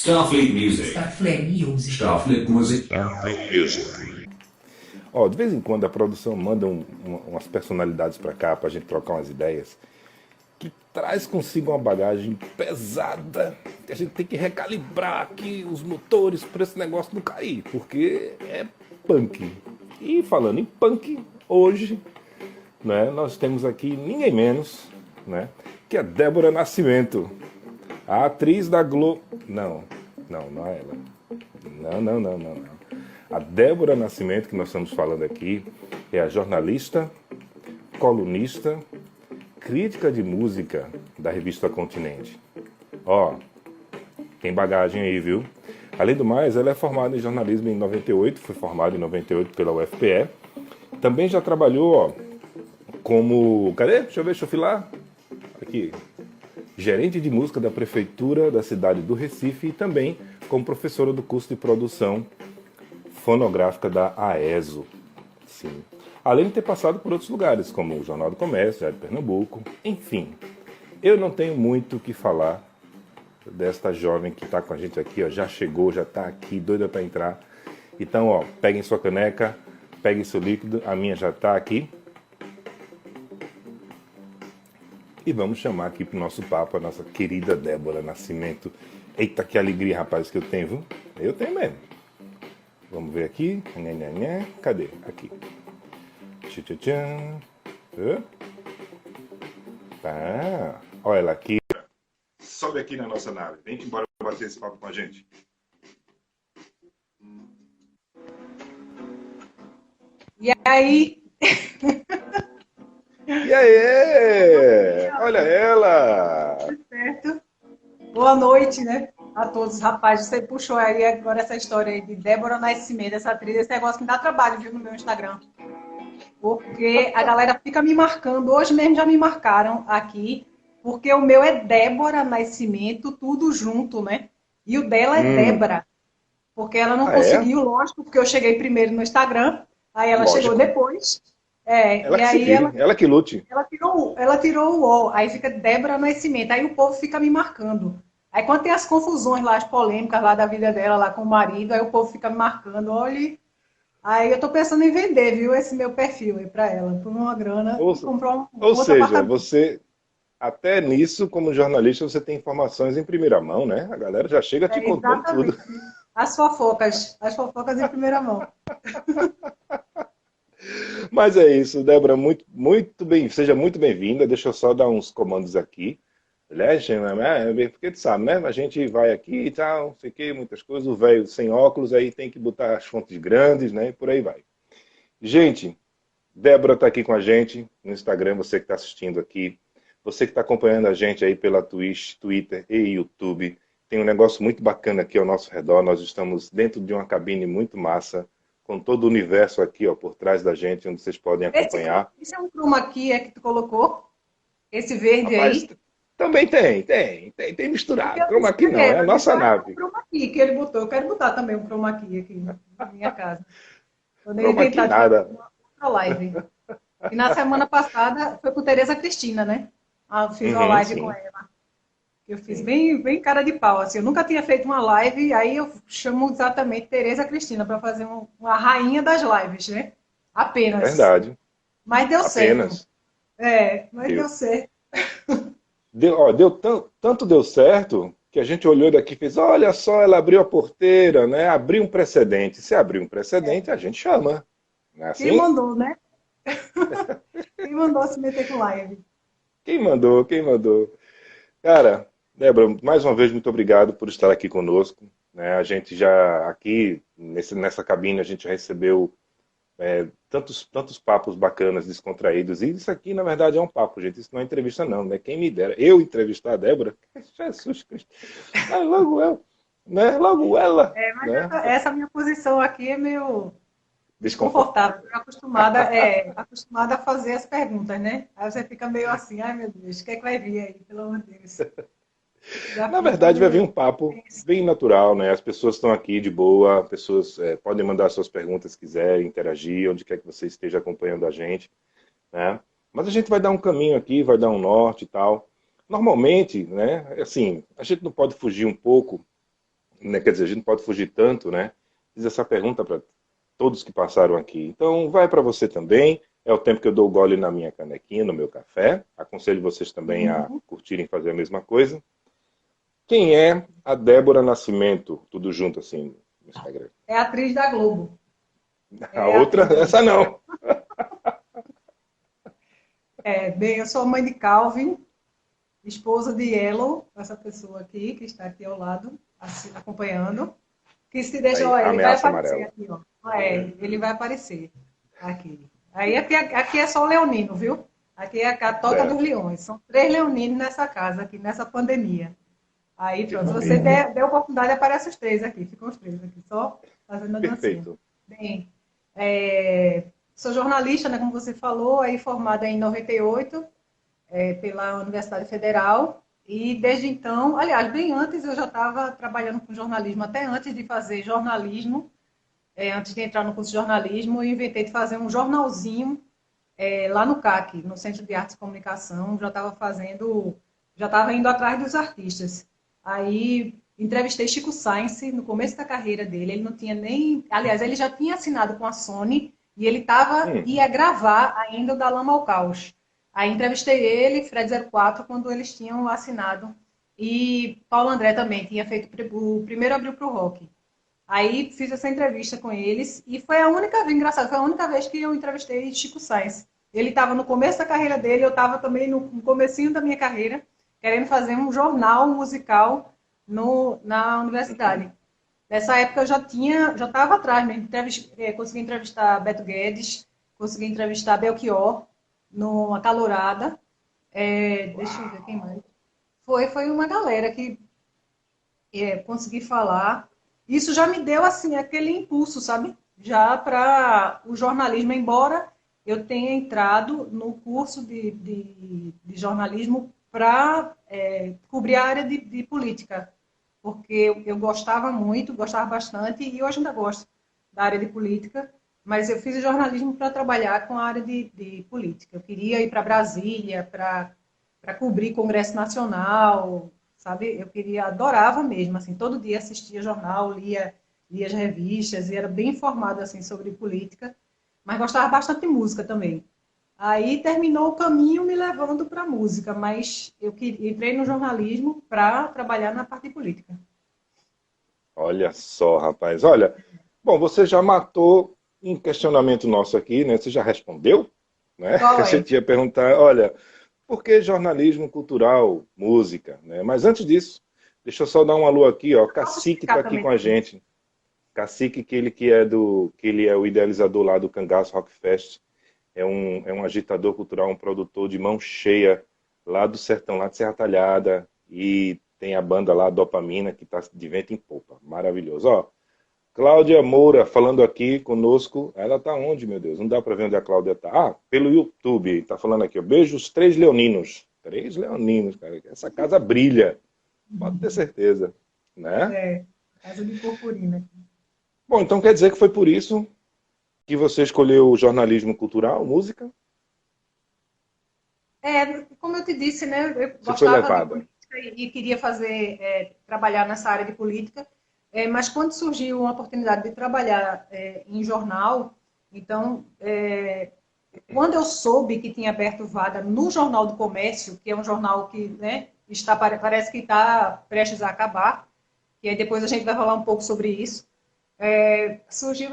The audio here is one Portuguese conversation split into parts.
Starfleet Music. Starfleet Music. Starfleet Music. Starfleet Music. Ó, de vez em quando a produção manda umas personalidades pra cá pra gente trocar umas ideias que traz consigo uma bagagem pesada que a gente tem que recalibrar aqui os motores para esse negócio não cair, porque é punk. E falando em punk, hoje, né, nós temos aqui ninguém menos, né, que a Débora Nascimento, a atriz da Globo. Não é ela. Não. A Débora Nascimento, que nós estamos falando aqui, é a jornalista, colunista, crítica de música da revista Continente. Ó, tem bagagem aí, viu? Além do mais, ela é formada em jornalismo em 98, foi formada em 98 pela UFPE. Também já trabalhou, ó, como... Cadê? Deixa eu filar. Aqui. Gerente de música da prefeitura da cidade do Recife e também como professora do curso de produção fonográfica da AESO. Sim. Além de ter passado por outros lugares, como o Jornal do Comércio, Diário de Pernambuco, enfim. Eu não tenho muito o que falar desta jovem que está com a gente aqui, ó, já chegou, já está aqui, doida para entrar. Então, ó, peguem sua caneca, peguem seu líquido, a minha já está aqui. E vamos chamar aqui para o nosso papo a nossa querida Débora Nascimento. Eita, que alegria, rapaz, que eu tenho, viu? Eu tenho mesmo. Vamos ver aqui. Cadê? Aqui. Tchan. Tá. Olha ela aqui. Sobe aqui na nossa nave. Vem embora bater esse papo com a gente. E aí? E aí? Olha ela! Certo? Boa noite, né? A todos, rapaz. Você puxou aí agora essa história aí de Débora Nascimento, essa atriz, esse negócio me dá trabalho, viu, no meu Instagram. Porque a galera fica me marcando, hoje mesmo já me marcaram aqui, porque o meu é Débora Nascimento, tudo junto, né? E o dela é Débora. Porque ela não conseguiu, lógico, porque eu cheguei primeiro no Instagram, aí ela chegou depois. Ela e que aí se ela que lute. Ela tirou o O, aí fica Débora Nascimento, aí o povo fica me marcando. Aí quando tem as confusões lá, as polêmicas lá da vida dela, lá com o marido, aí o povo fica me marcando, olha. Aí eu tô pensando em vender, viu, esse meu perfil aí pra ela, por uma grana, comprar um ou outro seja, apartamento. você, até nisso, como jornalista, você tem informações em primeira mão, né? A galera já chega te contando tudo. As fofocas em primeira mão. Mas é isso, Débora, muito bem, seja muito bem-vinda. Deixa eu só dar uns comandos aqui. Porque tu sabe, né? A gente vai aqui e tal, não sei o que, muitas coisas. O velho sem óculos, aí tem que botar as fontes grandes, né? E por aí vai. Gente, Débora está aqui com a gente no Instagram, você que está assistindo aqui. Você que está acompanhando a gente aí pela Twitch, Twitter e YouTube. Tem um negócio muito bacana aqui ao nosso redor. Nós estamos dentro de uma cabine muito massa, com todo o universo aqui, ó, por trás da gente, onde vocês podem acompanhar. Esse é um chroma key que tu colocou? Esse verde. Rapaz, aí? Também tem misturado. Chroma key não, é a nossa nave. O chroma key que ele botou, eu quero botar também um chroma key aqui na minha casa. Quando ele Chroma key nada. Uma live. E na semana passada foi com Tereza Cristina, né? Eu fiz uma live com ela. Eu fiz bem cara de pau, assim. Eu nunca tinha feito uma live, aí eu chamo exatamente Tereza Cristina para fazer uma rainha das lives, né? Apenas. Verdade. Mas deu certo. Mas deu certo. Tanto deu certo que a gente olhou daqui e fez, olha só, ela abriu a porteira, né? Abriu um precedente. Se abrir um precedente, a gente chama. Não é assim? Quem mandou, né? Quem mandou se meter com live? Quem mandou? Cara, Débora, mais uma vez, muito obrigado por estar aqui conosco. Né? A gente já, aqui, nessa cabine, a gente já recebeu tantos papos bacanas, descontraídos. E isso aqui, na verdade, é um papo, gente. Isso não é entrevista, não. Né? Quem me dera. Eu entrevistar a Débora? Jesus Cristo. Logo eu. Né? Logo ela. Mas né? essa minha posição aqui é meio desconfortável. Eu acostumada a fazer as perguntas, né? Aí você fica meio assim, ai meu Deus, o que é que vai vir aí? Pelo amor de Deus. Na verdade, vai vir um papo bem natural, né? As pessoas estão aqui de boa, pessoas podem mandar suas perguntas se quiserem, interagir, onde quer que você esteja acompanhando a gente, né? Mas a gente vai dar um caminho aqui, vai dar um norte e tal. Normalmente, né? Assim, a gente não pode fugir um pouco né? Quer dizer, a gente não pode fugir tanto, né? Fiz essa pergunta para todos que passaram aqui. Então, vai para você também. É o tempo que eu dou o gole na minha canequinha, no meu café. Aconselho vocês também a Uhum. curtirem fazer a mesma coisa. Quem é a Débora Nascimento? Tudo junto assim no Instagram. É atriz da Globo. A É outra, atriz da essa Globo. não. Bem, eu sou mãe de Calvin, esposa de Yellow, essa pessoa aqui, que está aqui ao lado, acompanhando. Que se deixa, Aí, ó, a ele vai ameaça aparecer amarela. aqui, ó. Ele vai aparecer aqui. Aí aqui é só o leonino, viu? Aqui é a Toca dos Certo. Leões. São 3 leoninos nessa casa, aqui nessa pandemia. Aí, Que pronto, se você maravilha. der oportunidade, aparece os 3 aqui. Ficam os 3 aqui, só fazendo a dancinha. Perfeito. Bem, sou jornalista, né, como você falou, aí formada em 98, pela Universidade Federal. E desde então, aliás, bem antes eu já estava trabalhando com jornalismo, até antes de fazer jornalismo, antes de entrar no curso de jornalismo, eu inventei de fazer um jornalzinho lá no CAC, no Centro de Artes e Comunicação, já estava indo atrás dos artistas. Aí entrevistei Chico Science no começo da carreira dele, ele não tinha nem, aliás, ele já tinha assinado com a Sony e ele Hum, ia gravar ainda o Da Lama ao Caos. Aí entrevistei ele, Fred 04, quando eles tinham assinado. E Paulo André também tinha feito o primeiro abril para o rock. Aí fiz essa entrevista com eles e foi a única vez, engraçado, foi a única vez que eu entrevistei Chico Sainz. Ele estava no começo da carreira dele, eu estava também no comecinho da minha carreira, querendo fazer um jornal musical na universidade. Nessa época eu já estava atrás mesmo, consegui entrevistar Beto Guedes, consegui entrevistar Belchior, no Acalorada. Deixa eu ver quem mais. Foi uma galera que consegui falar. Isso já me deu assim aquele impulso, sabe? Já para o jornalismo, embora eu tenha entrado no curso de jornalismo para cobrir a área de política, porque eu gostava muito, gostava bastante e hoje ainda gosto da área de política, mas eu fiz jornalismo para trabalhar com a área de política. Eu queria ir para Brasília para cobrir Congresso Nacional, sabe? Eu adorava mesmo, assim, todo dia assistia jornal, lia as revistas e era bem informada assim sobre política, mas gostava bastante de música também. Aí terminou o caminho me levando para a música, mas entrei no jornalismo para trabalhar na parte de política. olha só, rapaz. Olha, bom, você já matou um questionamento nosso aqui, né? Você já respondeu, né? Qual A é? gente ia perguntar, olha, por que jornalismo cultural, música, né? Mas antes disso, deixa eu só dar um alô aqui, ó. Posso Cacique está explicar aqui também com a depois. gente. Cacique, que ele é o idealizador lá do Cangaço Rock Fest. É um agitador cultural, um produtor de mão cheia lá do sertão, lá de Serra Talhada. E tem a banda lá, Dopamina, que está de vento em popa. Maravilhoso. Ó, Cláudia Moura falando aqui conosco. Ela tá onde, meu Deus? Não dá para ver onde a Cláudia tá. Ah, pelo YouTube. Tá falando aqui, ó. Beijos, 3 leoninos. 3 leoninos, cara. Essa casa brilha. Pode ter certeza, né? Casa de purpurina. Bom, então quer dizer que foi por isso que você escolheu o jornalismo cultural, música? Como eu te disse, né, eu Você foi gostava de levada. política e queria trabalhar nessa área de política, mas quando surgiu uma oportunidade de trabalhar em jornal, então, quando eu soube que tinha aberto vaga no Jornal do Comércio, que é um jornal que, né, parece que está prestes a acabar, e aí depois a gente vai falar um pouco sobre isso, surgiu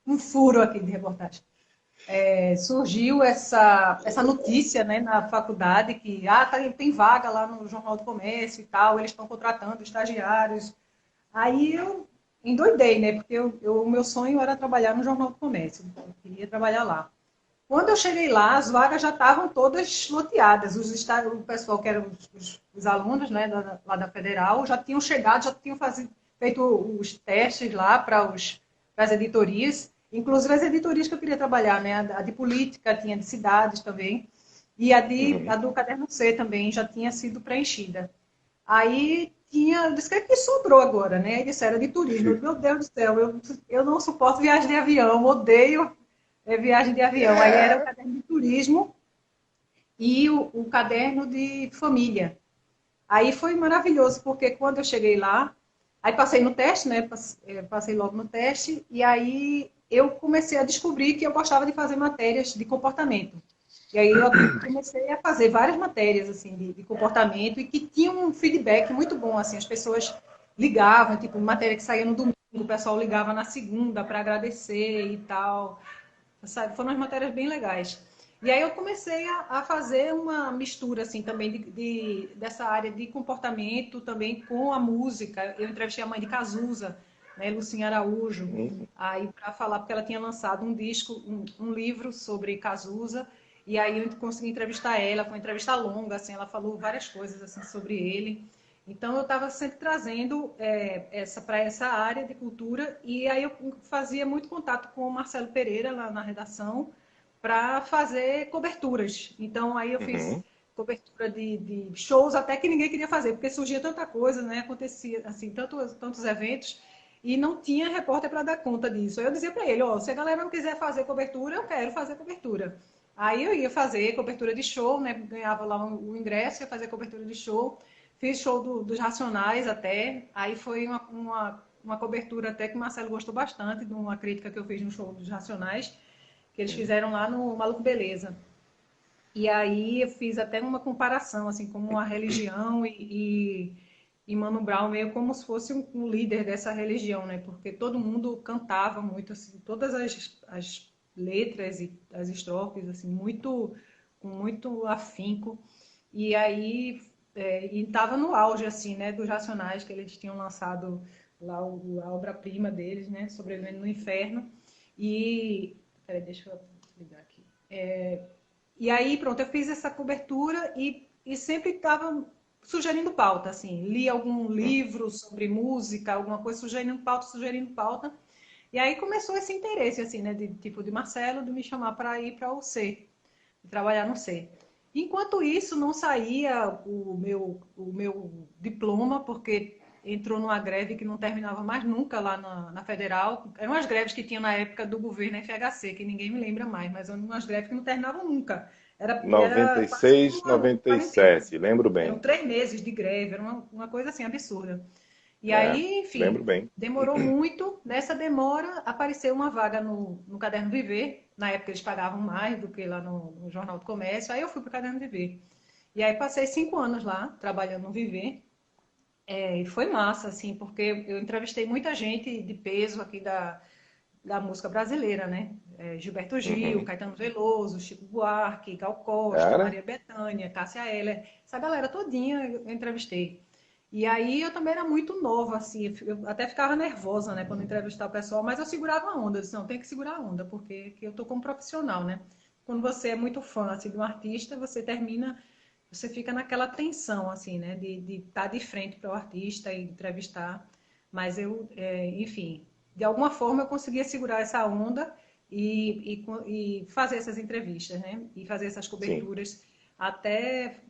um furo aqui de reportagem. Surgiu essa notícia, né, na faculdade que tem vaga lá no Jornal do Comércio e tal, eles estão contratando estagiários. Aí eu endoidei, né, porque o meu sonho era trabalhar no Jornal do Comércio, então eu queria trabalhar lá. Quando eu cheguei lá, as vagas já estavam todas loteadas. O pessoal que eram os alunos, né, lá da Federal já tinham chegado, já tinham feito os testes lá para as editorias, inclusive as editorias que eu queria trabalhar, né, a de política, tinha de cidades também, e a Uhum. do Caderno C também já tinha sido preenchida. Aí disse que sobrou agora, né? Aí disseram de turismo. Meu Deus do céu, eu não suporto viagem de avião, odeio viagem de avião. Aí era o caderno de turismo e o caderno de família. Aí foi maravilhoso, porque quando eu cheguei lá, aí passei no teste, né? Passei logo no teste, e aí eu comecei a descobrir que eu gostava de fazer matérias de comportamento. E aí eu comecei a fazer várias matérias assim de comportamento e que tinham um feedback muito bom, assim, as pessoas ligavam, tipo, matéria que saía no domingo, o pessoal ligava na segunda para agradecer e tal. Sabe? Foram umas matérias bem legais. E aí eu comecei a fazer uma mistura assim também dessa área de comportamento também com a música. Eu entrevistei a mãe de Cazuza, né, Lucinha Araújo, aí para falar porque ela tinha lançado um disco, um livro sobre Cazuza. E aí eu consegui entrevistar ela, foi uma entrevista longa, assim, ela falou várias coisas assim sobre ele. Então eu estava sempre trazendo essa para essa área de cultura e aí eu fazia muito contato com o Marcelo Pereira lá na redação para fazer coberturas. Então aí eu fiz Uhum. cobertura de shows até que ninguém queria fazer, porque surgia tanta coisa, né? Acontecia assim tantos eventos e não tinha repórter para dar conta disso. Aí eu dizia para ele, ó, se a galera não quiser fazer cobertura, eu quero fazer cobertura. Aí eu ia fazer cobertura de show, né? Ganhava lá o ingresso, ia fazer cobertura de show. Fiz show dos Racionais até. Aí foi uma cobertura até que o Marcelo gostou bastante, de uma crítica que eu fiz no show dos Racionais, que eles fizeram lá no Maluco Beleza. E aí eu fiz até uma comparação, assim, como a religião e Mano Brown meio como se fosse um líder dessa religião, né? Porque todo mundo cantava muito, assim, todas as letras e as estrofes, assim, com muito afinco. E aí, e estava no auge, assim, né, dos Racionais, que eles tinham lançado lá a obra-prima deles, né, Sobrevivendo no Inferno. E, peraí, deixa eu ligar aqui. E aí, pronto, eu fiz essa cobertura e sempre estava sugerindo pauta, assim, li algum livro sobre música, alguma coisa, sugerindo pauta. E aí começou esse interesse, assim, né, de tipo de Marcelo, de me chamar para ir para o C, trabalhar no C. Enquanto isso, não saía o meu diploma, porque entrou numa greve que não terminava mais nunca lá na Federal. Eram as greves que tinham na época do governo FHC, que ninguém me lembra mais, mas eram umas greves que não terminavam nunca. Era quase que 96, uma quarentena. 97, lembro Eram bem. 3 meses de greve, era uma coisa assim absurda. E É, aí, enfim, lembro bem. demorou muito. Nessa demora, apareceu uma vaga no Caderno Viver. Na época eles pagavam mais do que lá no Jornal do Comércio. Aí eu fui para o Caderno Viver. E aí passei 5 anos lá, trabalhando no Viver. E foi massa, assim, porque eu entrevistei muita gente de peso aqui da música brasileira, né? Gilberto Gil, Uhum. Caetano Veloso, Chico Buarque, Gal Costa, Era? Maria Bethânia, Cássia Eller. Essa galera todinha eu entrevistei. E aí eu também era muito nova, assim, eu até ficava nervosa, né, quando entrevistava o pessoal, mas eu segurava a onda, eu disse, não, tem que segurar a onda, porque que eu tô como profissional, né? Quando você é muito fã, assim, de um artista, você fica naquela tensão, assim, né, de estar de frente para o artista e entrevistar, mas enfim, de alguma forma eu conseguia segurar essa onda e fazer essas entrevistas, né, e fazer essas Sim. coberturas até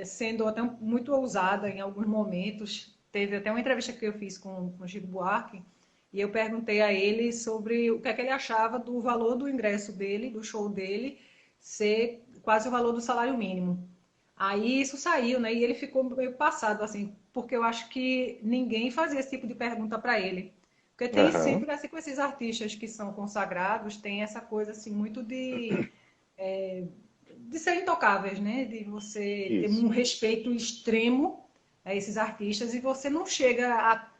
sendo até muito ousada em alguns momentos. Teve até uma entrevista que eu fiz com o Chico Buarque, e eu perguntei a ele sobre o que é que ele achava do valor do ingresso dele, do show dele, ser quase o valor do salário mínimo. Aí isso saiu, né? E ele ficou meio passado, assim, porque eu acho que ninguém fazia esse tipo de pergunta para ele. Porque tem Aham. sempre, assim, com esses artistas que são consagrados, tem essa coisa, assim, muito de serem intocáveis, né? De você ter Isso. um respeito extremo a esses artistas e você não chega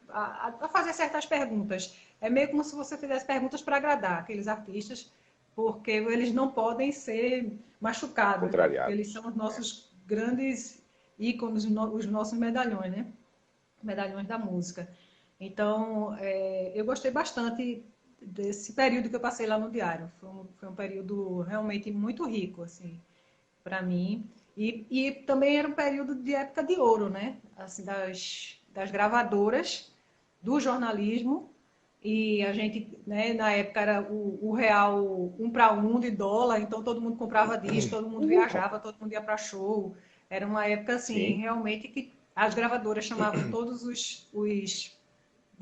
a fazer certas perguntas. É meio como se você fizesse perguntas para agradar aqueles artistas, porque eles não podem ser machucados, né? Porque eles Contrariados. são os nossos grandes ícones, os nossos medalhões, né? Medalhões da música. Então, eu gostei bastante desse período que eu passei lá no Diário. Foi um período realmente muito rico, assim, para mim. E também era um período de época de ouro, né? Assim, das gravadoras, do jornalismo. E a gente, né, na época era o real 1 para 1 de dólar, então todo mundo comprava disco, todo mundo viajava, todo mundo ia para show. Era uma época, assim, Sim. realmente que as gravadoras chamavam todos os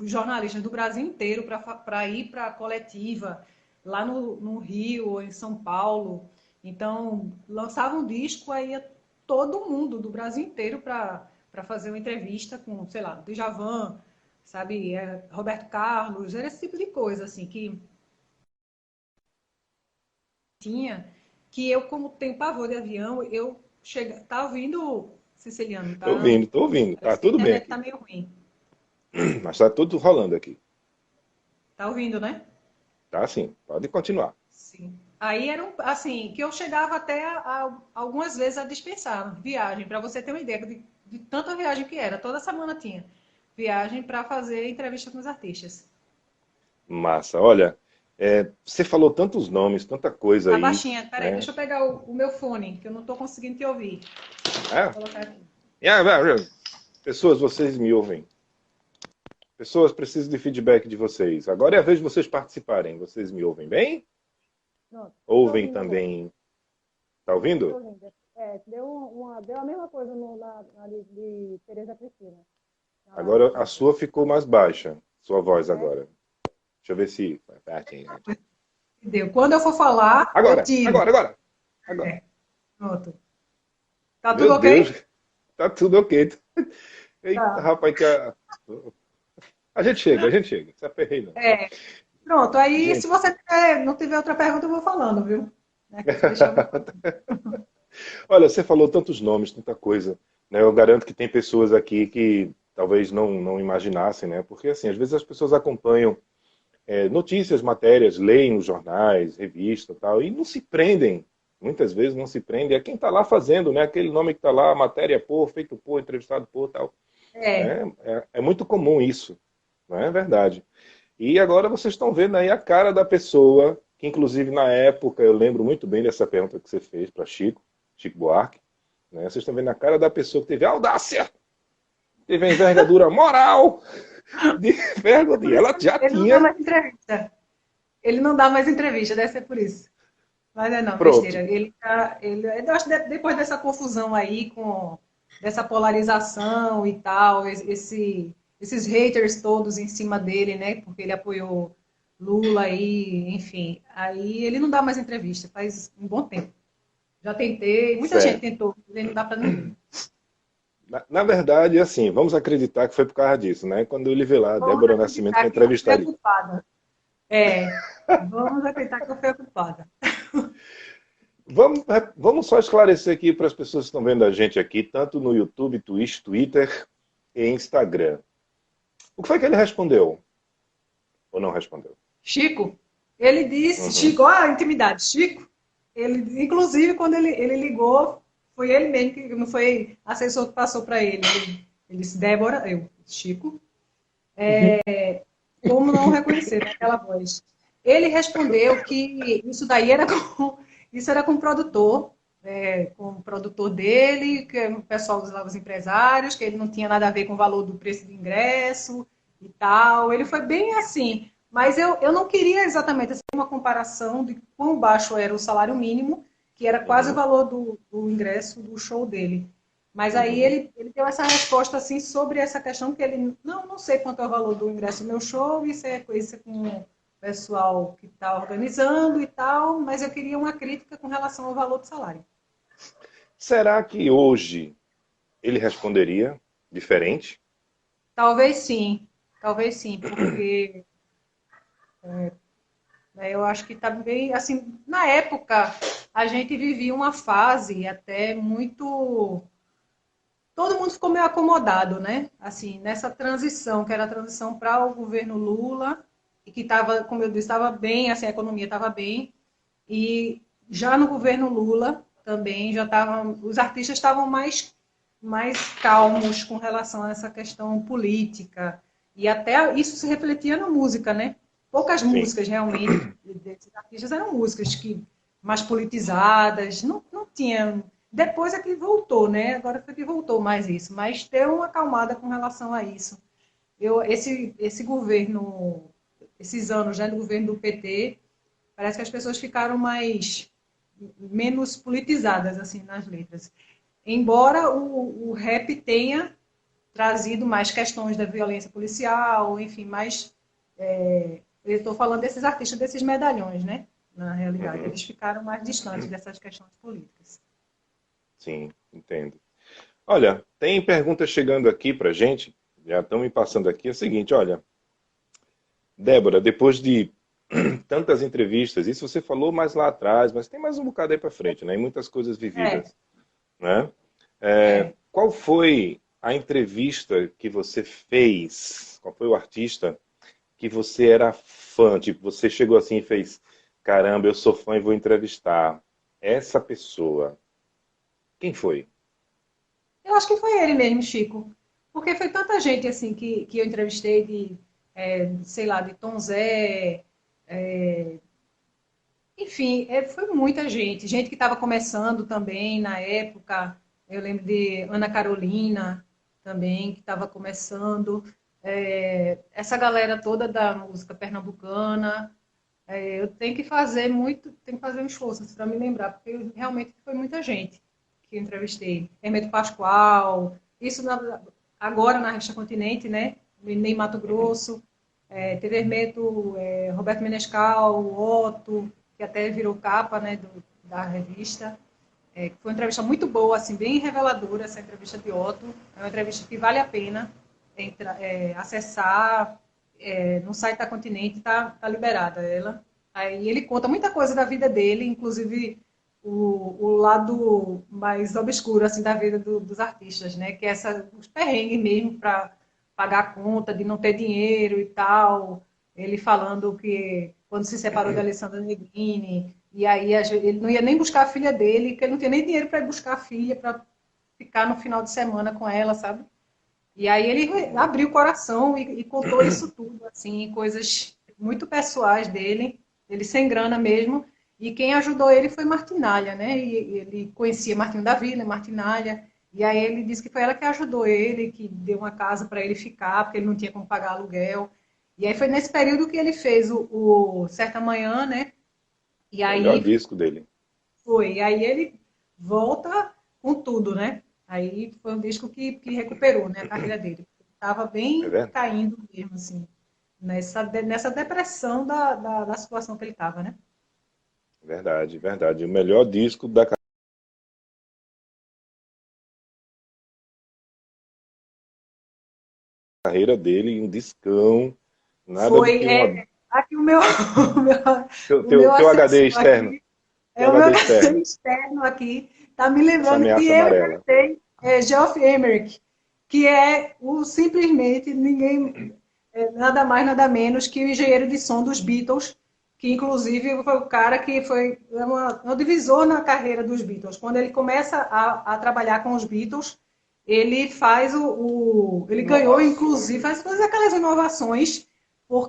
jornalistas do Brasil inteiro para ir para a coletiva, lá no Rio ou em São Paulo. Então, lançava um disco, aí ia todo mundo do Brasil inteiro para fazer uma entrevista com, sei lá, Djavan, sabe, Roberto Carlos, era esse tipo de coisa, assim, que tinha, que eu, como tenho pavor de avião, eu chega, tá ouvindo, Siciliano, tá? Tô ouvindo. Tá Parece que a tudo bem internet tá aqui. meio ruim. Mas tá tudo rolando aqui. Tá ouvindo, né? Tá sim, pode continuar. Sim. Aí era assim, que eu chegava até algumas vezes a dispensar viagem, para você ter uma ideia de tanta viagem que era. Toda semana tinha viagem para fazer entrevista com os artistas. Massa. Olha, você falou tantos nomes, tanta coisa Tá aí, baixinha, peraí, né? deixa eu pegar o meu fone, que eu não estou conseguindo te ouvir. É, Vou colocar aqui. pessoas, vocês me ouvem. Pessoas, preciso de feedback de vocês. Agora é a vez de vocês participarem. Vocês me ouvem bem? Pronto, tô Ouvem ouvindo agora. também. Tá Tô ouvindo? ouvindo. Deu a mesma coisa na de Tereza Cristina, na live Agora a aqui. sua ficou mais baixa. Sua voz É? agora. Deixa eu ver se. Entendeu? Quando eu for falar, eu Agora, tiro. agora, agora. Agora. É, pronto. Tá tudo Meu Deus, ok? tá tudo ok. Eita, Tá. rapaz, a gente chega, a gente chega. Se aperrei, não. É, pronto. Aí, se Gente, você não tiver outra pergunta, eu vou falando, viu? Né, que você deixar olha, você falou tantos nomes, tanta coisa, né? Eu garanto que tem pessoas aqui que talvez não imaginassem, né? Porque, assim, às vezes as pessoas acompanham notícias, matérias, leem os jornais, revistas e tal, e não se prendem. Muitas vezes não se prendem. É quem está lá fazendo, né? Aquele nome que está lá, matéria por, feito por, entrevistado por, tal. É, Né? É muito comum isso, não é verdade? E agora vocês estão vendo aí a cara da pessoa, que inclusive na época, eu lembro muito bem dessa pergunta que você fez para Chico Buarque, né? Vocês estão vendo a cara da pessoa que teve a audácia, teve a envergadura moral de por perguntar. isso Ela que já ele não dá tinha. mais entrevista. Ele não dá mais entrevista, deve ser por isso. Mas é não, Pronto, besteira. Eu acho que depois dessa confusão aí com dessa polarização e tal, esses haters todos em cima dele, né? Porque ele apoiou Lula aí, enfim. Aí ele não dá mais entrevista, faz um bom tempo. Já tentei, muita gente certo. tentou, ele não dá para ninguém. Na verdade, assim, vamos acreditar que foi por causa disso, né? Quando ele vê lá, Vamos Débora Nascimento acreditar para que eu fui entrevistar a ele. culpada. Vamos acreditar que eu fui a culpada. Vamos só esclarecer aqui para as pessoas que estão vendo a gente aqui, tanto no YouTube, Twitch, Twitter e Instagram. O que foi que ele respondeu? Ou não respondeu? Chico, ele disse, Uhum. Chico, olha a intimidade, Chico, ele, inclusive, quando ele ligou, foi ele mesmo que não foi assessor que passou para ele. Ele disse, Débora, Chico, como não reconhecer aquela voz? Ele respondeu que isso daí era isso era com o produtor, com o produtor dele, que o pessoal dos novos empresários, que ele não tinha nada a ver com o valor do preço do ingresso e tal. Ele foi bem assim. Mas eu não queria exatamente assim, uma comparação de quão baixo era o salário mínimo, que era quase o Uhum. valor do ingresso do show dele. Mas aí Uhum. ele deu essa resposta assim sobre essa questão que ele não sei quanto é o valor do ingresso do meu show, isso é coisa com o pessoal que está organizando e tal, mas eu queria uma crítica com relação ao valor do salário. Será que hoje ele responderia diferente? Talvez sim, porque eu acho que está bem, assim, na época a gente vivia uma fase até muito todo mundo ficou meio acomodado, né? Assim, nessa transição, que era a transição para o governo Lula, e que estava, como eu disse, estava bem, assim, a economia estava bem, e já no governo Lula também já estavam, os artistas estavam mais calmos com relação a essa questão política, e até isso se refletia na música, né? Poucas Sim. músicas realmente desses artistas eram músicas que mais politizadas, não tinha depois é que voltou, né? Agora foi que voltou mais isso, mas deu uma acalmada com relação a isso. Esse governo, esses anos, né, do governo do PT, parece que as pessoas ficaram menos politizadas assim nas letras. Embora o rap tenha trazido mais questões da violência policial, enfim, mais eu estou falando desses artistas, desses medalhões, né? Na realidade, Uhum. eles ficaram mais distantes dessas questões políticas. Sim, entendo. Olha, tem perguntas chegando aqui pra gente, já estão me passando aqui. É o seguinte, olha, Débora, depois de tantas entrevistas, isso você falou mais lá atrás, mas tem mais um bocado aí pra frente, né? E muitas coisas É, vividas, né? é. Qual foi a entrevista que você fez? Qual foi o artista que você era fã? Tipo, você chegou assim e fez, caramba, eu sou fã e vou entrevistar essa pessoa. Quem foi? Eu acho que foi ele mesmo, Chico. Porque foi tanta gente assim que eu entrevistei sei lá, de Tom Zé, enfim, foi muita gente. Gente que estava começando também na época. Eu lembro de Ana Carolina também, que estava começando. Essa galera toda da música pernambucana. Eu tenho que fazer muito, tenho que fazer um esforço para me lembrar, porque realmente foi muita gente que eu entrevistei. Hermeto Pascoal, isso agora na Revista Continente, né? Em Mato Grosso. Teve Hermeto, Roberto Menescal, Otto, que até virou capa, né, da revista. Foi uma entrevista muito boa, assim, bem reveladora, essa entrevista de Otto. É uma entrevista que vale a pena acessar. No site da Continente tá liberada ela. Aí ele conta muita coisa da vida dele, inclusive o lado mais obscuro assim da vida dos artistas, né? Que é os perrengues mesmo para pagar a conta, de não ter dinheiro e tal. Ele falando que quando se separou da Alessandra Negrini, e aí ele não ia nem buscar a filha dele, que ele não tinha nem dinheiro para ir buscar a filha, para ficar no final de semana com ela, sabe? E aí ele abriu o coração e contou isso tudo, assim, coisas muito pessoais dele, ele sem grana mesmo. E quem ajudou ele foi Martinalha, né? E ele conhecia Martinho da Vila, Martinalha. E aí ele disse que foi ela que ajudou ele, que deu uma casa para ele ficar, porque ele não tinha como pagar aluguel. E aí foi nesse período que ele fez o Certa Manhã, né? E Melhor aí disco dele. foi. E aí ele volta com tudo, né? Aí foi um disco que recuperou, né, a carreira dele. Estava É bem verdade? caindo mesmo, assim, nessa depressão da situação que ele estava, né? Verdade, verdade. O melhor disco da carreira dele, um discão, nada do Foi, que uma. aqui o meu, o meu, Teu, o meu teu, teu HD assessor externo, aqui, teu o meu HD externo, externo aqui, tá me essa lembrando que ameaça eu amarela. entrevistei Geoff Emerick, que é simplesmente ninguém, nada mais, nada menos que o engenheiro de som dos Beatles, que inclusive foi o cara que foi um divisor na carreira dos Beatles. Quando ele começa a trabalhar com os Beatles, ele faz ele ganhou, inclusive, faz todas aquelas inovações,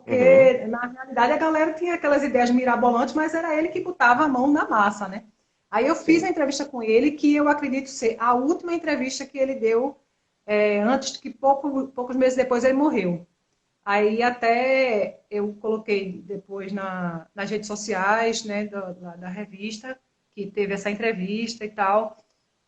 Uhum, porque na realidade a galera tinha aquelas ideias mirabolantes, mas era ele que botava a mão na massa, né? Aí eu fiz a sim. entrevista com ele, que eu acredito ser a última entrevista que ele deu, antes que poucos meses depois ele morreu. Aí até eu coloquei depois nas redes sociais, né, da revista, que teve essa entrevista e tal.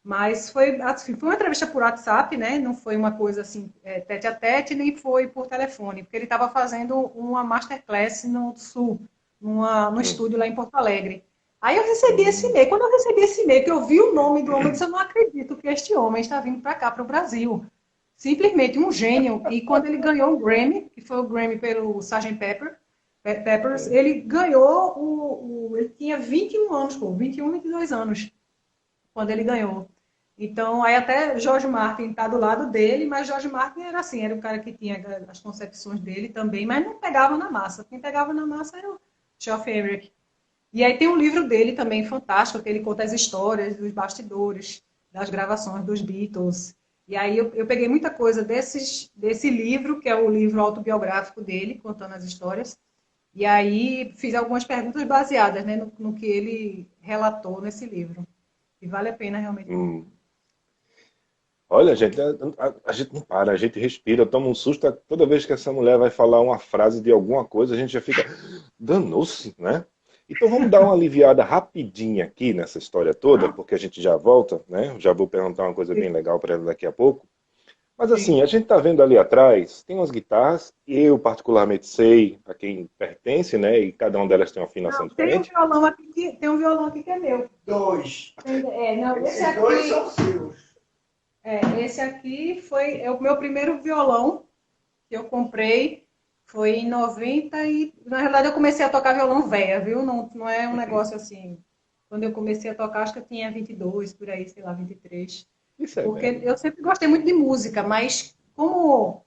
Mas foi, assim, foi uma entrevista por WhatsApp, né? Não foi uma coisa assim, tete a tete, nem foi por telefone, porque ele estava fazendo uma masterclass no Sul, no Hum, estúdio lá em Porto Alegre. Aí eu recebi esse hum, e-mail. Quando eu recebi esse e-mail, que eu vi o nome do homem, eu disse, eu não acredito que este homem está vindo para cá, para o Brasil. Simplesmente um gênio. E quando ele ganhou o Grammy, que foi o Grammy pelo Sgt. Peppers, sim. ele ganhou ele tinha 21 anos, pô, 21, 22 anos, quando ele ganhou. Então, aí até George Martin está do lado dele, mas George Martin era assim, era o cara que tinha as concepções dele também, mas não pegava na massa. Quem pegava na massa era o Geoff Emerick. E aí tem um livro dele também fantástico, que ele conta as histórias dos bastidores, das gravações dos Beatles. E aí eu peguei muita coisa desse livro, que é o livro autobiográfico dele, contando as histórias. E aí fiz algumas perguntas baseadas, né, no que ele relatou nesse livro. E vale a pena realmente ouvir. Hum. Olha, gente, a gente não para, a gente respira, toma um susto toda vez que essa mulher vai falar uma frase de alguma coisa, a gente já fica, danou-se, né? Então vamos dar uma aliviada rapidinha aqui nessa história toda, porque a gente já volta, né? Já vou perguntar uma coisa bem legal para ela daqui a pouco. Mas assim, Sim. a gente está vendo ali atrás, tem umas guitarras, e eu particularmente sei a quem pertence, né? E cada uma delas tem uma afinação Não, tem um diferente. violão aqui tem um violão aqui que é meu. Dois. Não, esse Esses dois aqui, são seus. Esse aqui foi o meu primeiro violão que eu comprei. Foi em 90 e... Na realidade, eu comecei a tocar violão véia, viu? Não, não é um negócio assim... Quando eu comecei a tocar, acho que eu tinha 22, por aí, sei lá, 23. Isso é Porque velho. eu sempre gostei muito de música, mas como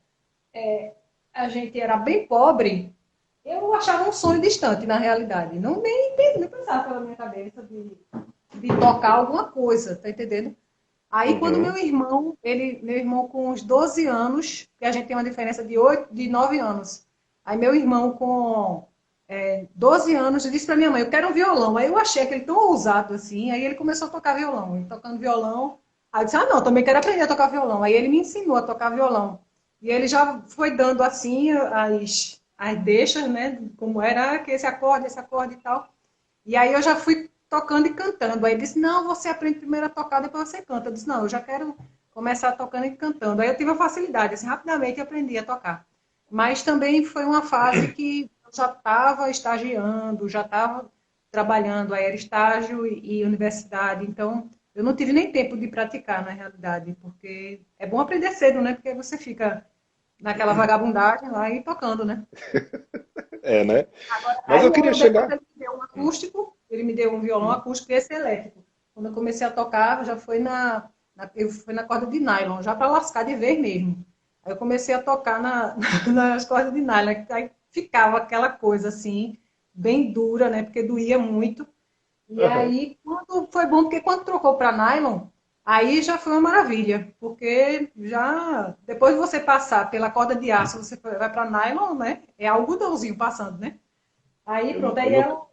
a gente era bem pobre, eu achava um sonho distante, na realidade. Não nem pensava pela minha cabeça de tocar alguma coisa, tá entendendo? Aí, quando Uhum. meu irmão com uns 12 anos, que a gente tem uma diferença de 9 anos. Aí, meu irmão com 12 anos disse para minha mãe, eu quero um violão. Aí eu achei aquele tão ousado assim, aí ele começou a tocar violão. Ele tocando violão, aí eu disse, não, também quero aprender a tocar violão. Aí ele me ensinou a tocar violão. E ele já foi dando assim as deixas, né, como era que esse acorde e tal. E aí eu já fui tocando e cantando. Aí ele disse, não, você aprende primeiro a tocar, depois você canta. Eu disse, não, eu já quero começar tocando e cantando. Aí eu tive a facilidade, assim, rapidamente eu aprendi a tocar. Mas também foi uma fase que eu já estava estagiando, já estava trabalhando, aí era estágio e universidade, então eu não tive nem tempo de praticar, na realidade, porque é bom aprender cedo, né? Porque aí você fica naquela vagabundagem lá e tocando, né? É, né? Mas Aí eu queria depois chegar. ele me deu um acústico, ele me deu um violão acústico e esse elétrico. Quando eu comecei a tocar, já foi eu fui na corda de nylon, já para lascar de vez mesmo. Aí eu comecei a tocar nas cordas de nylon, aí ficava aquela coisa assim, bem dura, né? Porque doía muito. E Aham. aí, quando foi bom, porque quando trocou para nylon, aí já foi uma maravilha, porque já depois de você passar pela corda de aço, você vai para nylon, né? É algodãozinho passando, né? Aí pronto, Eu aí nunca, ela.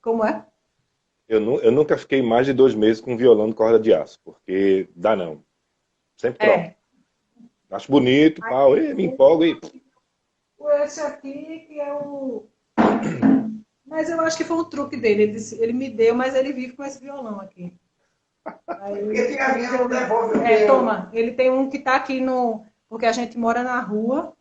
Como é? eu nunca fiquei mais de 2 meses com violão de corda de aço, porque dá não. Sempre troco. É. Acho bonito, Aí pau, me empolgo e. esse aqui que é o. Mas eu acho que foi um truque dele. Ele me deu, mas ele vive com esse violão aqui. Aí ele deu, toma, ele tem um que tá aqui no. Porque a gente mora na rua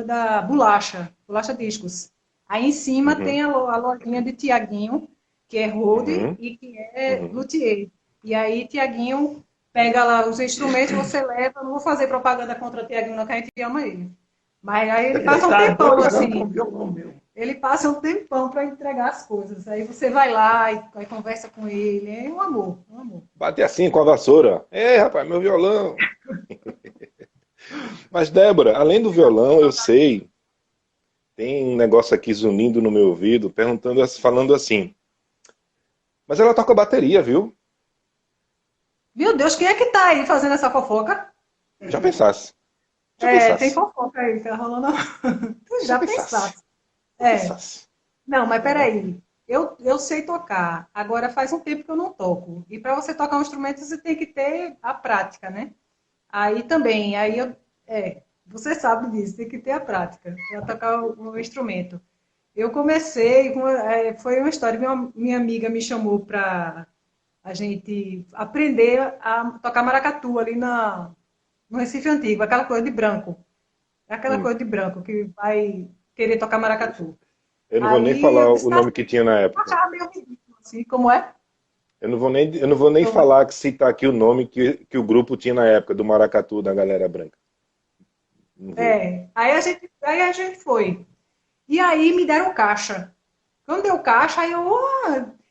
da Bolacha, Bolacha Discos. Aí em cima tem Uhum, a lojinha de Tiaguinho, que é Rode uhum, e que é uhum. luthier. E aí Tiaguinho pega lá os instrumentos, você leva. Não vou fazer propaganda contra Tiaguinho, não, que a gente ama ele. Mas aí ele passa um Tá tempão doido agora com assim. violão meu. Ele passa um tempão para entregar as coisas. Aí você vai lá e aí conversa com ele. É um amor, um amor. Bate assim com a vassoura. Ei, rapaz, meu violão. Mas, Débora, além do violão, eu sei, tem um negócio aqui zunindo no meu ouvido, perguntando, falando assim. Mas ela toca bateria, viu? Meu Deus, quem é que tá aí fazendo essa fofoca? Já pensasse. Já Tem pensasse. fofoca aí, tá rolando. Tu Já já pensasse. pensaste. Já É. pensasse. Não, mas Né? peraí. Eu sei tocar. Agora faz um tempo que eu não toco. E para você tocar um instrumento, você tem que ter a prática, né? Aí também, você sabe disso, tem que ter a prática para tocar o instrumento. Eu comecei, foi uma história, minha amiga me chamou para a gente aprender a tocar maracatu ali no Recife Antigo, aquela coisa de branco. É aquela Hum. coisa de branco que vai querer tocar maracatu. Eu não vou nem Aí falar eu o disse, tá, nome que tinha na eu época. achava meio ridículo, assim, como é? Eu não vou nem Como é? falar que citar aqui o nome que o grupo tinha na época do Maracatu da Galera Branca. Não vou. Aí a gente foi. E aí me deram caixa. Quando deu caixa,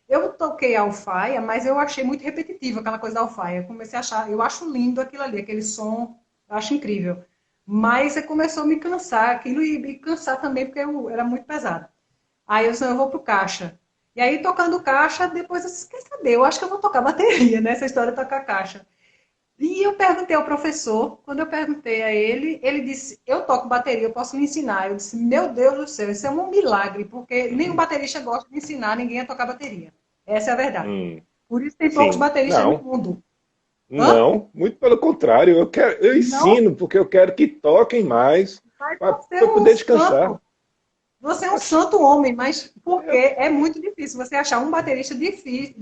eu toquei a alfaia, mas eu achei muito repetitivo aquela coisa da alfaia. Eu comecei a achar, eu acho lindo aquilo ali, aquele som, eu acho incrível. Mas começou a me cansar, aquilo e me cansar também, porque era muito pesado. Aí eu disse, não, eu vou pro caixa. E aí, tocando caixa, depois eu disse, quer saber, eu acho que eu vou tocar bateria, né? Essa história de tocar caixa. E eu perguntei ao professor, quando eu perguntei a ele, ele disse, eu toco bateria, eu posso lhe ensinar. Eu disse, meu Deus do céu, isso é um milagre, porque nenhum baterista gosta de ensinar ninguém a tocar bateria. Essa é a verdade. Hum, Por isso tem poucos sim. bateristas no Não. mundo. Hã? Não. Muito pelo contrário. Eu Não, ensino porque eu quero que toquem mais mas para você é eu um poder descansar. santo. Você é um santo homem, mas porque é muito difícil você achar um baterista difícil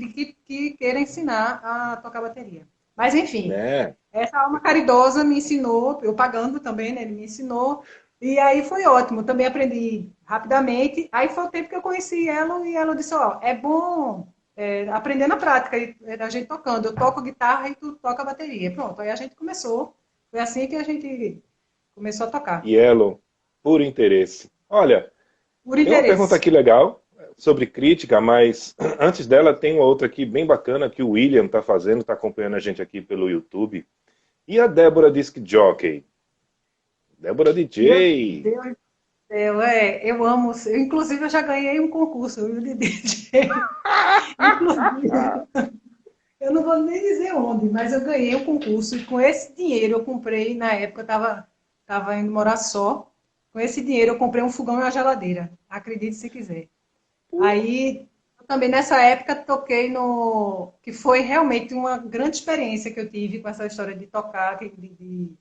que queira ensinar a tocar bateria. Mas enfim, Né? essa alma caridosa me ensinou, eu pagando também, né? Ele me ensinou. E aí foi ótimo. Também aprendi rapidamente. Aí foi o tempo que eu conheci ela e ela disse, ó, é bom. aprender na prática, a gente tocando. Eu toco guitarra e tu toca bateria. Pronto, aí a gente começou. Foi assim que a gente começou a tocar. Yellow, por interesse. Olha, Por tem uma pergunta interesse. aqui legal sobre crítica, mas antes dela tem uma outra aqui bem bacana que o William está fazendo, está acompanhando a gente aqui pelo YouTube. E a Débora Disc Jockey? Débora Meu DJ. Deus do céu, eu amo. Inclusive, eu já ganhei um concurso, viu, de DJ. Inclusive, eu não vou nem dizer onde, mas eu ganhei um concurso e com esse dinheiro eu comprei, na época eu tava indo morar só. Com esse dinheiro eu comprei um fogão e uma geladeira. Acredite se quiser. Aí, eu também nessa época toquei no... que foi realmente uma grande experiência que eu tive com essa história de tocar, de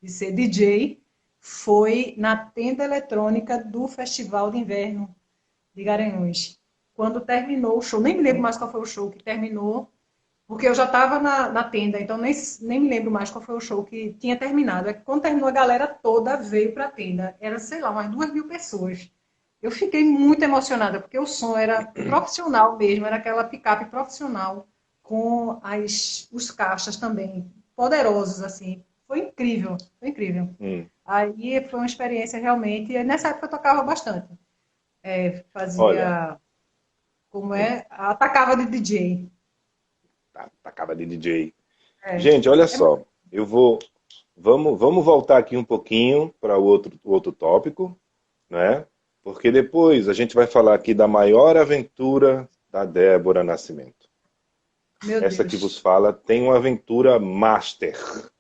ser DJ, foi na tenda eletrônica do Festival de Inverno de Garanhuns. Quando terminou o show, nem me lembro mais qual foi o show que terminou, porque eu já estava na tenda, então nem me lembro mais qual foi o show que tinha terminado. É que quando terminou, a galera toda veio para a tenda. Era, sei lá, umas 2.000 pessoas. Eu fiquei muito emocionada, porque o som era profissional mesmo, era aquela picape profissional, com os caixas também, poderosos, assim. Foi incrível, foi incrível. Hum, Aí foi uma experiência realmente, e nessa época eu tocava bastante. olha, Fazia, atacava de DJ. tacava de DJ. É. Gente, olha É só, eu vou, vamos voltar aqui um pouquinho para o outro tópico, né? Porque depois a gente vai falar aqui da maior aventura da Débora Nascimento. Meu Essa que Deus. vos fala tem uma aventura master.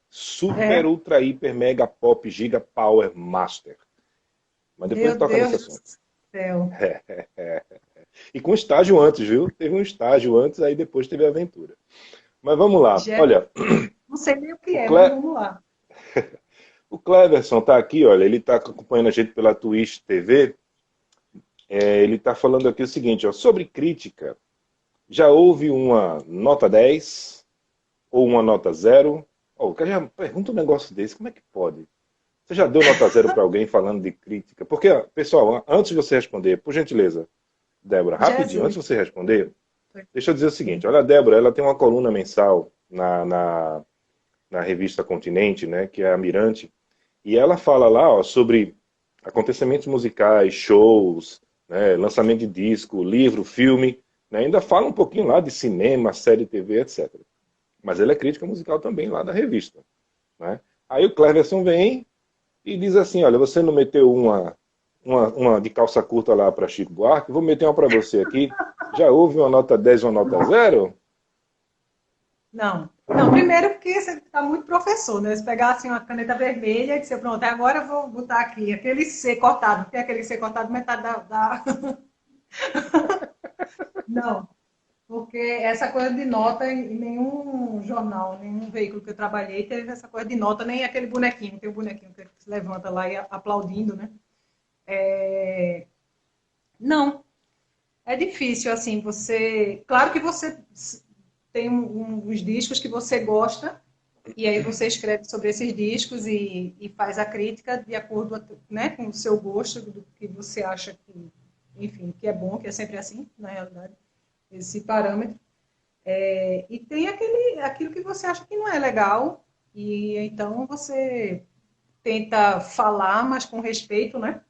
Super, É, ultra, hiper, mega, pop, giga, power, master. Mas depois a gente meu toca nesse Deus assunto. do céu. E com estágio antes, viu? Teve um estágio antes, aí depois teve a aventura. Mas vamos lá. Já, Olha, não sei nem o que o, é, mas Cle... vamos lá. o Cleverson tá aqui, olha, ele tá acompanhando a gente pela Twitch TV. Ele está falando aqui o seguinte, ó, sobre crítica. Já houve uma nota 10 ou uma nota 0? Oh, cara, já pergunta um negócio desse, como é que pode? Você já deu nota 0 para alguém falando de crítica? Porque, ó, pessoal, antes de você responder, por gentileza, Débora, rapidinho, antes Jesus. de você responder, deixa eu dizer o seguinte, olha, a Débora, ela tem uma coluna mensal na revista Continente, né, que é a Mirante, e ela fala lá, ó, sobre acontecimentos musicais, shows, né, lançamento de disco, livro, filme, né, ainda fala um pouquinho lá de cinema, série TV, etc. Mas ela é crítica musical também lá da revista. Né? Aí o Cleverson vem e diz assim, olha, você não meteu uma de calça curta lá para Chico Buarque, vou meter uma para você aqui. Já houve uma nota 10 ou uma nota 0? Não. Não, primeiro porque você está muito professor, né? Se pegar assim uma caneta vermelha e dizer, pronto, agora eu vou botar aqui aquele C cortado, tem aquele C cortado metade da... Não, porque essa coisa de nota em nenhum jornal, nenhum veículo que eu trabalhei teve essa coisa de nota, nem aquele bonequinho, tem o bonequinho que se levanta lá e aplaudindo, né? Não, é difícil, assim, você... Claro que você tem uns discos que você gosta, e aí você escreve sobre esses discos e faz a crítica de acordo, né, com o seu gosto, do que você acha que, enfim, que é bom, que é sempre assim, na realidade, esse parâmetro. E tem aquilo que você acha que não é legal, e então você tenta falar, mas com respeito, né?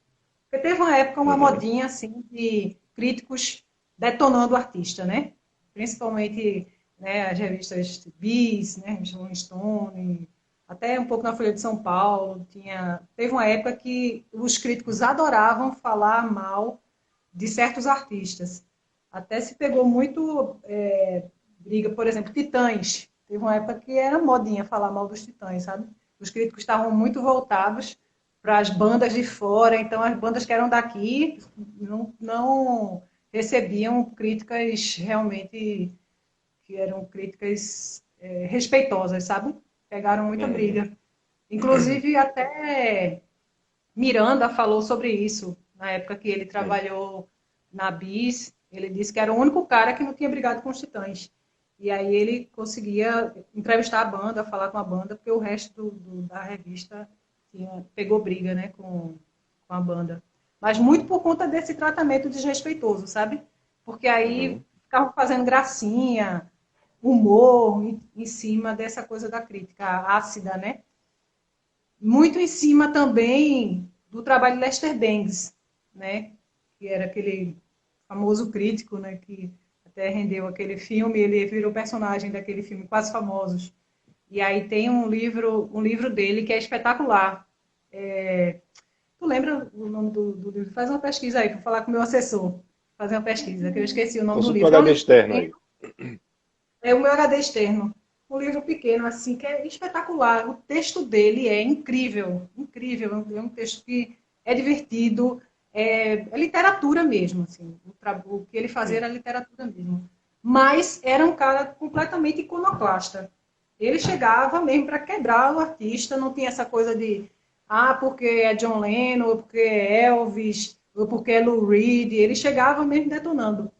Porque teve uma época, uma Uhum. modinha, assim, de críticos detonando o artista, né? Principalmente, né, as revistas Bis, né, revista Rolling Stone, até um pouco na Folha de São Paulo. Teve uma época que os críticos adoravam falar mal de certos artistas. Até se pegou muito briga, por exemplo, Titãs. Teve uma época que era modinha falar mal dos Titãs, sabe? Os críticos estavam muito voltados para as bandas de fora, então as bandas que eram daqui não recebiam críticas realmente que eram críticas respeitosas, sabe? Pegaram muita Uhum. briga. Inclusive, até Miranda falou sobre isso na época que ele Uhum. trabalhou na Bis. Ele disse que era o único cara que não tinha brigado com os Titãs. E aí ele conseguia entrevistar a banda, falar com a banda, porque o resto da revista pegou briga, né, com a banda. Mas muito por conta desse tratamento desrespeitoso, sabe? Porque aí Uhum. ficavam fazendo gracinha, humor em cima dessa coisa da crítica ácida, né? Muito em cima também do trabalho de Lester Bangs, né? Que era aquele famoso crítico, né? Que até rendeu aquele filme, ele virou personagem daquele filme Quase Famosos. E aí tem um livro dele que é espetacular. Tu lembra o nome do livro? Faz uma pesquisa aí, para falar com o meu assessor. Fazer uma pesquisa, que eu esqueci o nome do Consulta o livro. HD externo aí. É o meu HD externo. Um livro pequeno, assim, que é espetacular. O texto dele é incrível, incrível. É um texto que é divertido, é literatura mesmo, assim. O que ele fazia era literatura mesmo. Mas era um cara completamente iconoclasta. Ele chegava mesmo para quebrar o artista, não tinha essa coisa de porque é John Lennon, ou porque é Elvis, ou porque é Lou Reed. Ele chegava mesmo detonando.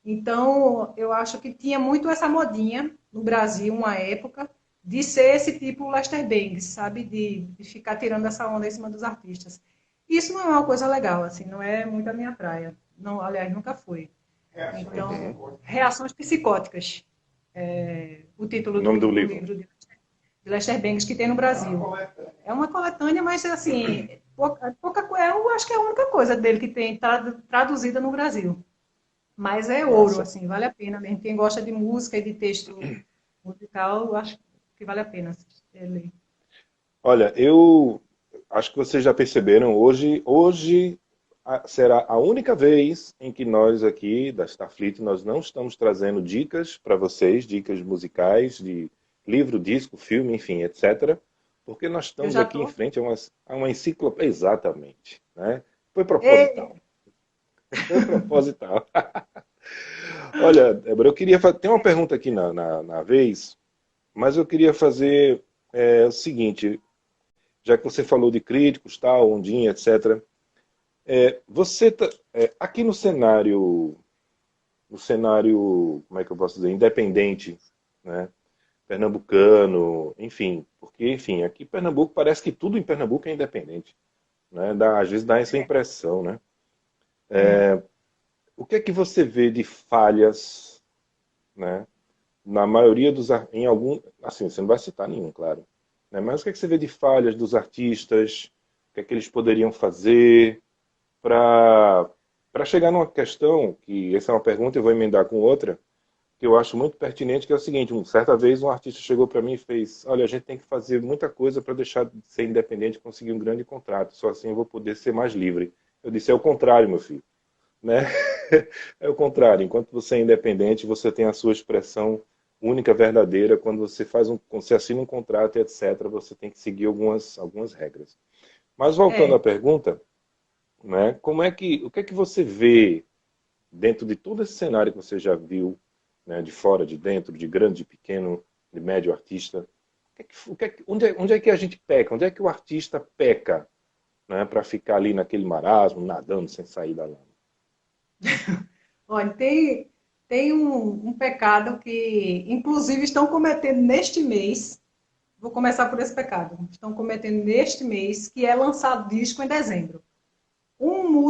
Então, eu acho que tinha muito essa modinha no Brasil, uma época, de ser esse tipo Lester Bangs, sabe? De ficar tirando essa onda em cima dos artistas. Isso não é uma coisa legal, assim, não é muito a minha praia. Não, aliás, nunca foi. Então, Reações Psicóticas, o O título nome do do livro. livro de Lester Bangs que tem no Brasil. É uma coletânea, mas, assim, eu acho que é a única coisa dele que tem traduzida no Brasil. Mas é ouro, Massa. assim, vale a pena mesmo. Quem gosta de música e de texto musical, eu acho que vale a pena ler. Olha, eu acho que vocês já perceberam, hoje será a única vez em que nós aqui da Starfleet, nós não estamos trazendo dicas para vocês, dicas musicais, de livro, disco, filme, enfim, etc. Porque nós Eu estamos já aqui em estou. frente a uma enciclopédia. Exatamente, né? Foi Ei, proposital. Foi proposital. Olha, Débora, eu queria fazer. Tem uma pergunta aqui na vez, mas eu queria fazer o seguinte, já que você falou de críticos, tal, Ondinha, etc. Aqui no cenário, como é que eu posso dizer, independente, né, pernambucano, enfim, porque, enfim, aqui em Pernambuco parece que tudo em Pernambuco é independente, né, às vezes dá essa impressão, né? é, O que é que você vê de falhas, né, na maioria em algum, assim, você não vai citar nenhum, claro, né, mas o que é que você vê de falhas dos artistas, o que é que eles poderiam fazer para chegar numa questão, que essa é uma pergunta, eu vou emendar com outra, que eu acho muito pertinente, que é o seguinte, certa vez um artista chegou para mim e fez, olha, a gente tem que fazer muita coisa para deixar de ser independente e conseguir um grande contrato, só assim eu vou poder ser mais livre. Eu disse, é o contrário, meu filho, né? É o contrário, enquanto você é independente, você tem a sua expressão única, verdadeira, quando você assina um contrato, etc., você tem que seguir algumas regras. Mas voltando à é. pergunta, né? O que é que você vê dentro de todo esse cenário que você já viu, né, de fora, de dentro, de grande, de pequeno, de médio artista? Onde é que a gente peca? Onde é que o artista peca, né, para ficar ali naquele marasmo, nadando sem sair da lama? Olha, tem um pecado que, inclusive, estão cometendo neste mês. Vou começar por esse pecado. Estão cometendo neste mês, que é lançar disco em dezembro. Um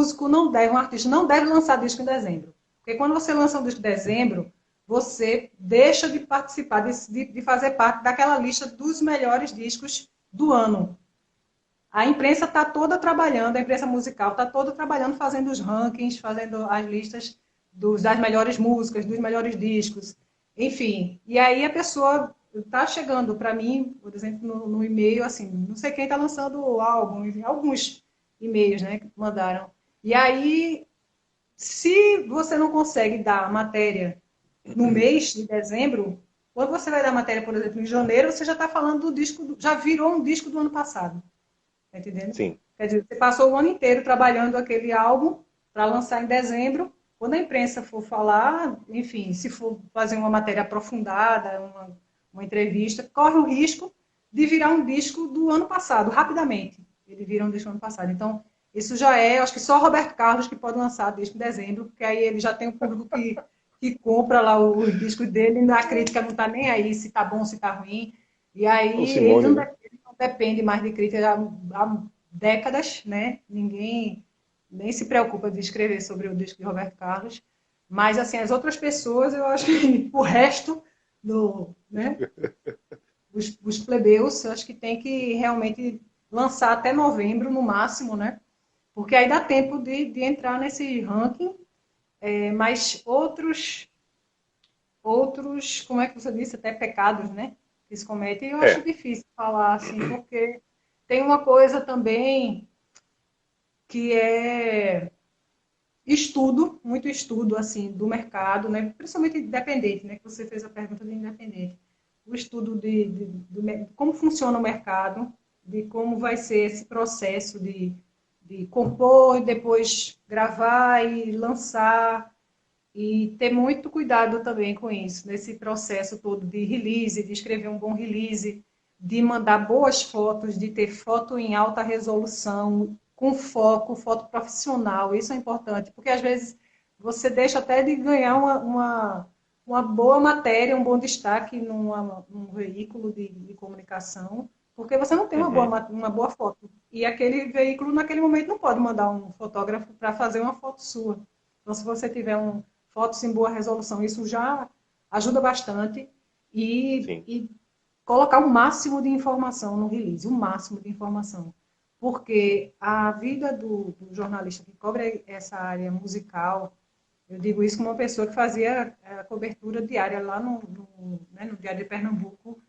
artista não deve lançar disco em dezembro. Porque quando você lança um disco em dezembro, você deixa de participar, de fazer parte daquela lista dos melhores discos do ano. A imprensa está toda trabalhando, a imprensa musical está toda trabalhando, fazendo os rankings, fazendo as listas das melhores músicas, dos melhores discos, enfim. E aí a pessoa está chegando para mim, por exemplo, no e-mail, assim, não sei quem está lançando o álbum, enfim, alguns e-mails, né, que mandaram. E aí, se você não consegue dar a matéria no mês de dezembro, quando você vai dar a matéria, por exemplo, em janeiro, você já está falando do disco, já virou um disco do ano passado. Tá entendendo? Sim, Quer dizer, você passou o ano inteiro trabalhando aquele álbum para lançar em dezembro. Quando a imprensa for falar, enfim, se for fazer uma matéria aprofundada, uma entrevista, corre o risco de virar um disco do ano passado, rapidamente. Ele vira um disco do ano passado. Então, isso já acho que só Roberto Carlos que pode lançar disco em dezembro, porque aí ele já tem um público que compra lá os discos dele, e a crítica não está nem aí se está bom, se está ruim. E o aí Simone, né? ele não depende mais de crítica há décadas, né? Ninguém nem se preocupa de escrever sobre o disco de Roberto Carlos. Mas, assim, as outras pessoas, eu acho que o resto né, os plebeus, eu acho que tem que realmente lançar até novembro, no máximo, né? Porque aí dá tempo de entrar nesse ranking, mas outros, como é que você disse, até pecados, né? Que se cometem, eu acho É, difícil falar assim, porque tem uma coisa também que é estudo, muito estudo assim do mercado, né? Principalmente independente, né? Que você fez a pergunta de independente. O estudo de como funciona o mercado, de como vai ser esse processo de compor e depois gravar e lançar e ter muito cuidado também com isso, nesse processo todo de release, de escrever um bom release, de mandar boas fotos, de ter foto em alta resolução, com foco, foto profissional. Isso é importante, porque às vezes você deixa até de ganhar uma boa matéria, um bom destaque num veículo de comunicação, porque você não tem uhum, uma boa foto. E aquele veículo, naquele momento, não pode mandar um fotógrafo para fazer uma foto sua. Então, se você tiver fotos em boa resolução, isso já ajuda bastante. sim, E colocar o máximo de informação no release, o máximo de informação. Porque a vida do jornalista que cobre essa área musical, eu digo isso como uma pessoa que fazia a cobertura diária lá né, no Diário de Pernambuco.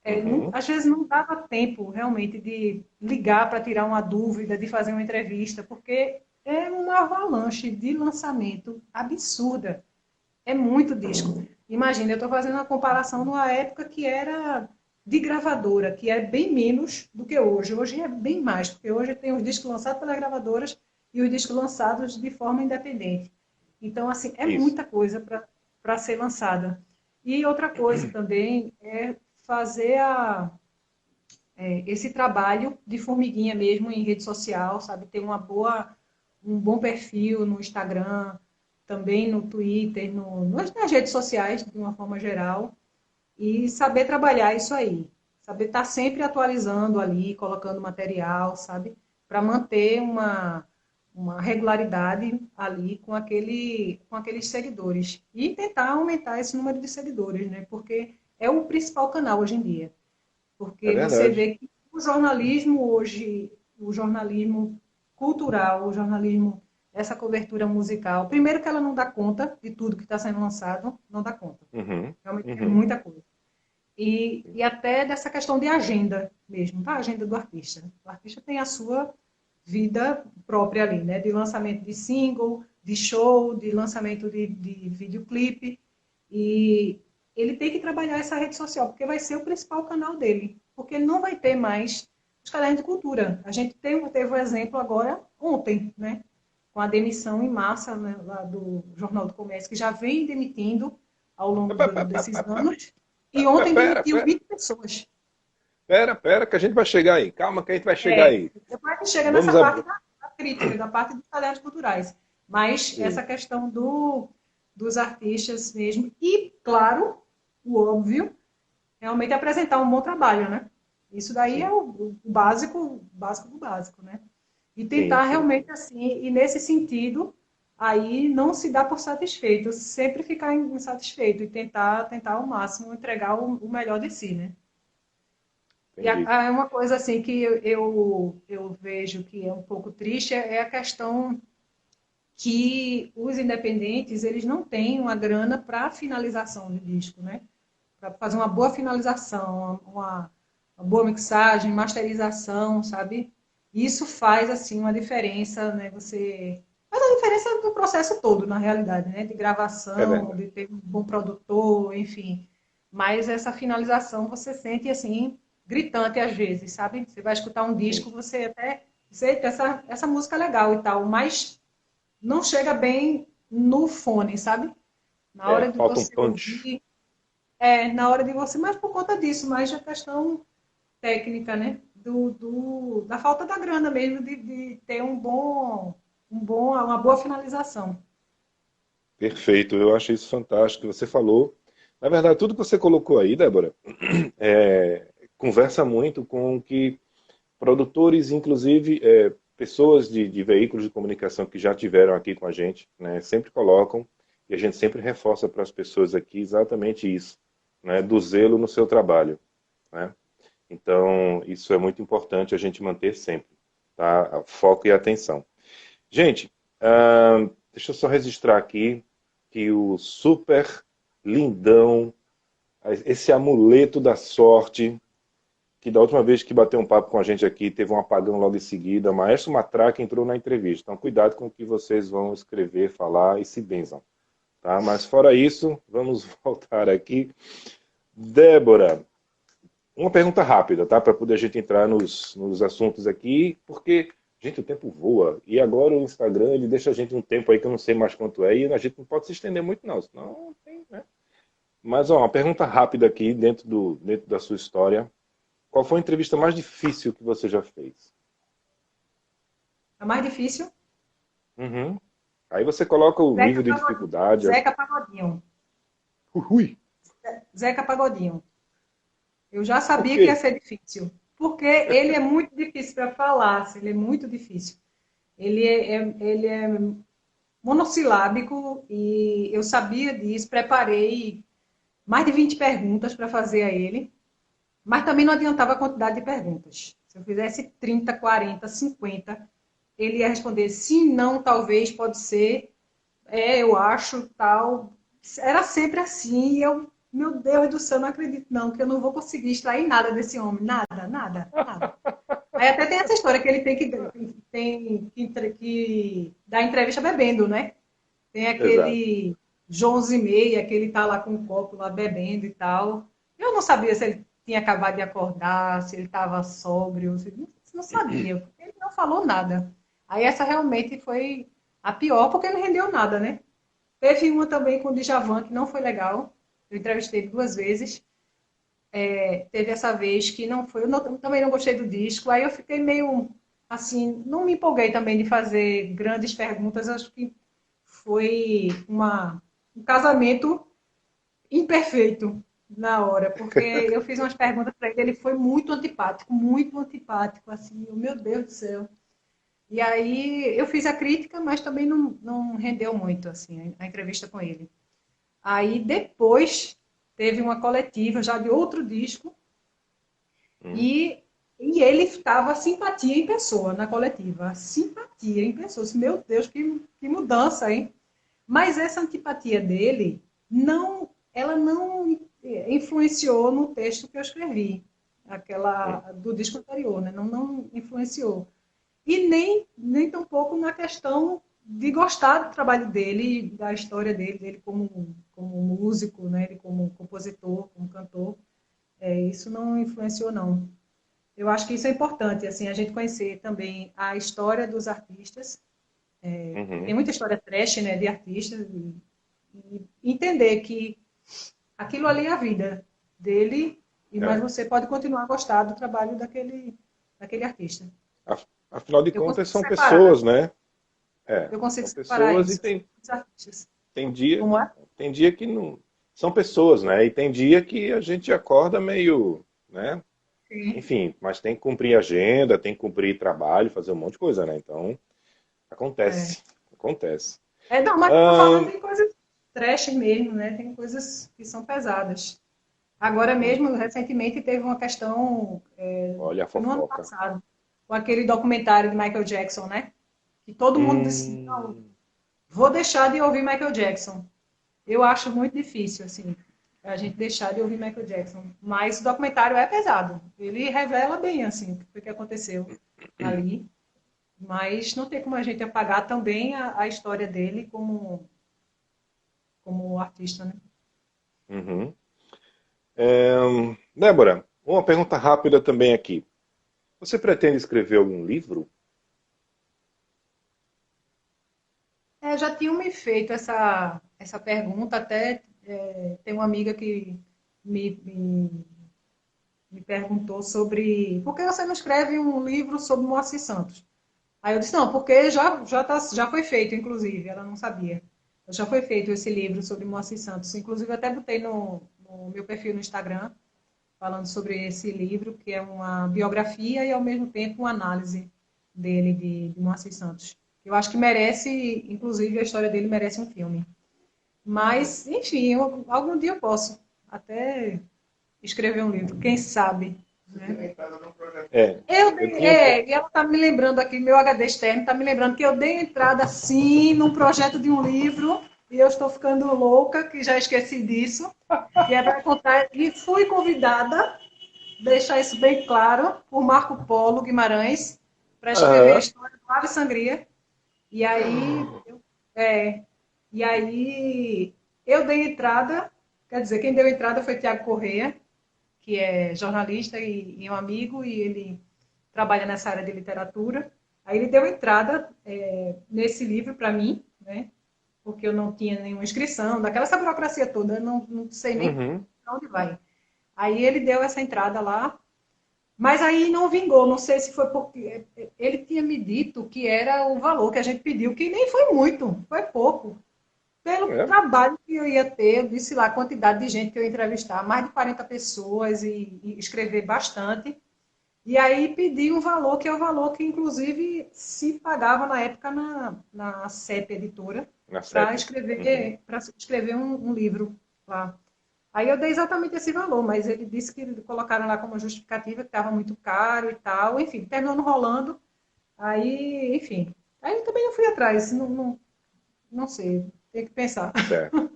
uhum, Às vezes não dava tempo realmente de ligar para tirar uma dúvida, de fazer uma entrevista, porque é uma avalanche de lançamento absurda. É muito disco. Imagina, eu estou fazendo uma comparação numa época que era de gravadora, que é bem menos do que hoje. Hoje é bem mais, porque hoje tem os discos lançados pelas gravadoras e os discos lançados de forma independente. Então, assim, é isso. muita coisa para ser lançada. E outra coisa também é fazer esse trabalho de formiguinha mesmo em rede social, sabe? Ter um bom perfil no Instagram, também no Twitter, nas redes sociais, de uma forma geral, e saber trabalhar isso aí. Saber estar sempre atualizando ali, colocando material, sabe? Para manter uma regularidade ali com aqueles seguidores. E tentar aumentar esse número de seguidores, né? Porque é o principal canal hoje em dia. É Porque você verdade. vê que o jornalismo hoje, o jornalismo cultural, o jornalismo, essa cobertura musical, primeiro que ela não dá conta de tudo que está sendo lançado, não dá conta. Uhum, Realmente é uhum. muita coisa. E até dessa questão de agenda mesmo, tá? A agenda do artista. O artista tem a sua vida própria ali, né? De lançamento de single, de show, de lançamento de videoclipe. E ele tem que trabalhar essa rede social, porque vai ser o principal canal dele. Porque ele não vai ter mais os cadernos de cultura. A gente teve um exemplo agora, ontem, né? Com a demissão em massa, né, lá do Jornal do Comércio, que já vem demitindo ao longo desses anos. E ontem Pera, demitiu pera, 20 pessoas. pera, que a gente vai chegar aí. Calma que a gente vai chegar É, aí. depois a gente chega nessa Vamos parte a... da crítica, da parte dos talentos culturais. Mas essa Sim, questão dos artistas mesmo. E, claro, o óbvio, realmente apresentar um bom trabalho, né? Isso daí é sim, o básico do básico, né? E sim, tentar sim, realmente sim. assim, e nesse sentido, aí não se dá por satisfeito, sempre ficar insatisfeito e tentar ao máximo entregar o melhor de si, né? E Entendi. uma coisa assim que eu vejo que é um pouco triste é a questão que os independentes eles não têm uma grana para finalização do disco, né? Para fazer uma boa finalização, uma boa mixagem, masterização, sabe? Isso faz assim uma diferença, né? Você faz a diferença do processo todo, na realidade, né? De É gravação, verdade. de ter um bom produtor, enfim. Mas essa finalização você sente assim gritante às vezes, sabe? Você vai escutar um Sim. disco, você até sei que essa música é legal e tal, mas não chega bem no fone, sabe? Na É, hora de falta um você punch. ouvir, na hora de você, mas por conta disso, mais a questão técnica, né? Da falta da grana mesmo, de ter uma boa finalização. Perfeito, eu acho isso fantástico que você falou. Na verdade, tudo que você colocou aí, Débora, conversa muito com o que produtores, inclusive pessoas de veículos de comunicação que já tiveram aqui com a gente, né, sempre colocam, E a gente sempre reforça para as pessoas aqui exatamente isso, né? Do zelo no seu trabalho, né? Então, isso é muito importante a gente manter sempre, tá? Foco e atenção. Gente, deixa eu só registrar aqui que o super lindão, esse amuleto da sorte, que da última vez que bateu um papo com a gente aqui, teve um apagão logo em seguida, Maestro Matraca entrou na entrevista. Então, cuidado com o que vocês vão escrever, falar e se benzam. Tá? Mas fora isso, vamos voltar aqui. Débora, uma pergunta rápida, tá? Para poder a gente entrar nos assuntos aqui, porque, gente, o tempo voa. E agora o Instagram, ele deixa a gente um tempo aí que eu não sei mais quanto é, e a gente não pode se estender muito, não. Senão não tem, né? Mas, ó, uma pergunta rápida aqui, dentro da sua história. Qual foi a entrevista mais difícil que você já fez? A mais difícil? Uhum. Aí você coloca o nível de dificuldade. Zeca Pagodinho. Ui. Zeca Pagodinho. Eu já sabia que ia ser difícil. Porque ele é muito difícil para falar. Assim, ele é muito difícil. Ele é monossilábico e eu sabia disso. Preparei mais de 20 perguntas para fazer a ele. Mas também não adiantava a quantidade de perguntas. Se eu fizesse 30, 40, 50, ele ia responder sim, não, talvez, pode ser, eu acho, tal. Era sempre assim. E eu, meu Deus do céu, não acredito não, que eu não vou conseguir extrair nada desse homem. Nada, nada, nada. Aí até tem essa história que ele tem que dar entrevista bebendo, né? Tem aquele João Zimeia, que ele tá lá com um copo lá bebendo e tal. Eu não sabia se ele tinha acabado de acordar, se ele estava sóbrio, não sabia, porque ele não falou nada. Aí essa realmente foi a pior, porque não rendeu nada, né? Teve uma também com o Djavan, que não foi legal. Eu entrevistei ele 2 vezes. Teve essa vez que não foi. Também não gostei do disco. Aí eu fiquei meio assim, não me empolguei também de fazer grandes perguntas. Acho que foi um casamento imperfeito na hora, porque eu fiz umas perguntas para ele foi muito antipático, assim, meu Deus do céu. E aí eu fiz a crítica, mas também não rendeu muito, assim, a entrevista com ele. Aí depois teve uma coletiva já de outro disco e ele estava simpatia em pessoa na coletiva. Simpatia em pessoa. Meu Deus, que mudança, hein? Mas essa antipatia dele, ela não influenciou no texto que eu escrevi, aquela do disco anterior, né? Não influenciou. E nem tampouco na questão de gostar do trabalho dele, da história dele como músico, né? Ele como compositor, como cantor. Isso não influenciou, não. Eu acho que isso é importante, assim, a gente conhecer também a história dos artistas. Tem muita história trash, né, de artistas, e entender que aquilo ali é a vida dele, mas você pode continuar a gostar do trabalho daquele artista. Afinal de contas, são pessoas, né? Eu consigo são separar pessoas isso. e Os artistas. tem dia, Como é? tem dia que não. São pessoas, né? E tem dia que a gente acorda meio, né? Sim. Enfim, mas tem que cumprir agenda, tem que cumprir trabalho, fazer um monte de coisa, né? Então, acontece. Acontece. Não, mas tô falando de coisas trash mesmo, né? Tem coisas que são pesadas. Agora mesmo, recentemente, teve uma questão Olha a no ano fofoca. passado, com aquele documentário de Michael Jackson, né? Que todo mundo disse, não, vou deixar de ouvir Michael Jackson. Eu acho muito difícil, assim, a gente deixar de ouvir Michael Jackson. Mas o documentário é pesado. Ele revela bem, assim, o que foi que aconteceu ali. Mas não tem como a gente apagar também a história dele como artista, né? Uhum. Débora, uma pergunta rápida também aqui. Você pretende escrever algum livro? Já tinham me feito essa pergunta, até tem uma amiga que me perguntou sobre por que você não escreve um livro sobre Moacir Santos? Aí eu disse, não, porque já foi feito, inclusive, ela não sabia. Já foi feito esse livro sobre Moacir Santos. Inclusive, eu até botei no meu perfil no Instagram, falando sobre esse livro, que é uma biografia e, ao mesmo tempo, uma análise dele, de Moacir Santos. Eu acho que merece, inclusive, a história dele merece um filme. Mas, enfim, algum dia eu posso até escrever um livro, quem sabe, né? É, eu tinha. E ela está me lembrando aqui, meu HD externo está me lembrando que eu dei entrada, sim, num projeto de um livro, e eu estou ficando louca, que já esqueci disso, e é para contar, e fui convidada, deixar isso bem claro, por Marco Polo Guimarães, para escrever a Aham. história do Ave Sangria, e aí, é, e aí eu dei entrada, quer dizer, quem deu entrada foi Tiago Corrêa, que é jornalista e um amigo, e ele trabalha nessa área de literatura. Aí ele deu entrada nesse livro para mim, né? Porque eu não tinha nenhuma inscrição, daquela essa burocracia toda, eu não sei nem Uhum. para onde vai. Aí ele deu essa entrada lá, mas aí não vingou, não sei se foi porque ele tinha me dito que era o valor que a gente pediu, que nem foi muito, foi pouco. Pelo É. trabalho que eu ia ter, eu disse lá a quantidade de gente que eu ia entrevistar, mais de 40 pessoas e escrever bastante. E aí pedi um valor que é o valor que, inclusive, se pagava na época na CEP Editora Na CEP. Uhum. para escrever um livro lá. Aí eu dei exatamente esse valor, mas ele disse que colocaram lá como justificativa que estava muito caro e tal. Enfim, terminou não rolando. Aí, enfim. Aí eu também não fui atrás, não sei, tem que pensar. Certo.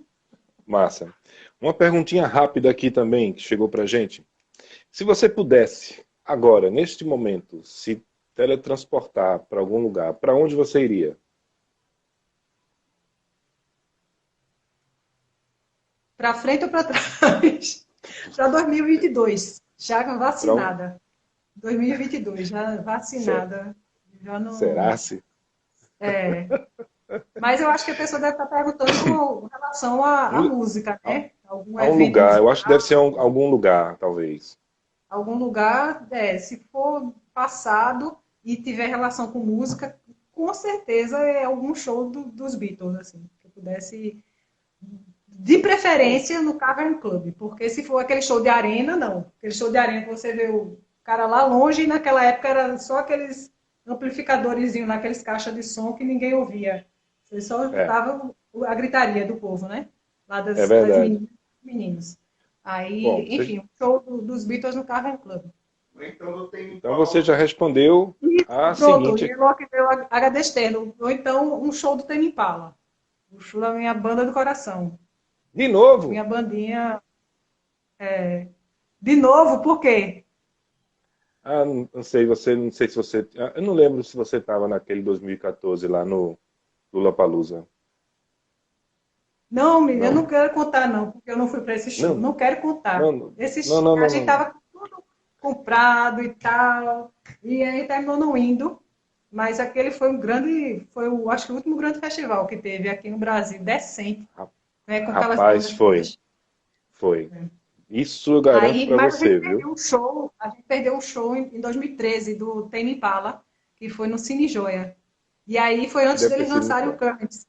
Massa. Uma perguntinha rápida aqui também, que chegou pra gente. Se você pudesse, agora, neste momento, se teletransportar para algum lugar, para onde você iria? Para frente ou para trás? Para 2022, já Para um... vacinada. 2022, já vacinada. Já não. Será-se? É. Mas eu acho que a pessoa deve estar perguntando com relação à Um- música, A né? Algum a um evento lugar, eu acho que deve ser musical, algum lugar, talvez. algum lugar. Se for passado e tiver relação com música, com certeza é algum show dos Beatles, assim, que eu pudesse. De Bom, preferência no Cavern Club, porque se for aquele show de arena, não. Aquele show de arena que você vê o cara lá longe, e naquela época era só aqueles amplificadores naqueles caixas de som que ninguém ouvia. Você só é, escutava a gritaria do povo, né? Lá é das verdade. meninas e meninos. Bom, Aí, você, enfim, o show dos Beatles no Cavern Club. então você já respondeu a Pronto, e seguinte. eu meu HD externo. Ou então um show do Tame Impala. O show da minha banda do coração. De novo? Minha bandinha. De novo, por quê? Ah, não sei, não sei se você. Eu não lembro se você estava naquele 2014 lá no Lollapalooza. Não, menina, eu Não? não quero contar, não, porque eu não fui para esse show. Não, Não quero contar. não, não, Esse, não, a não, gente não. estava tudo comprado e tal, e aí terminou não indo. Mas aquele foi um grande, acho que o último grande festival que teve aqui no Brasil, decente, Ra- né, com aquelas Rapaz, bandas foi, todas. foi. Isso eu garanto Aí, para mas você, viu? a gente perdeu um show em 2013 do Tame Impala, que foi no Cine Joia. E aí foi antes Deve ter deles sido muito lançarem o bom. Currents.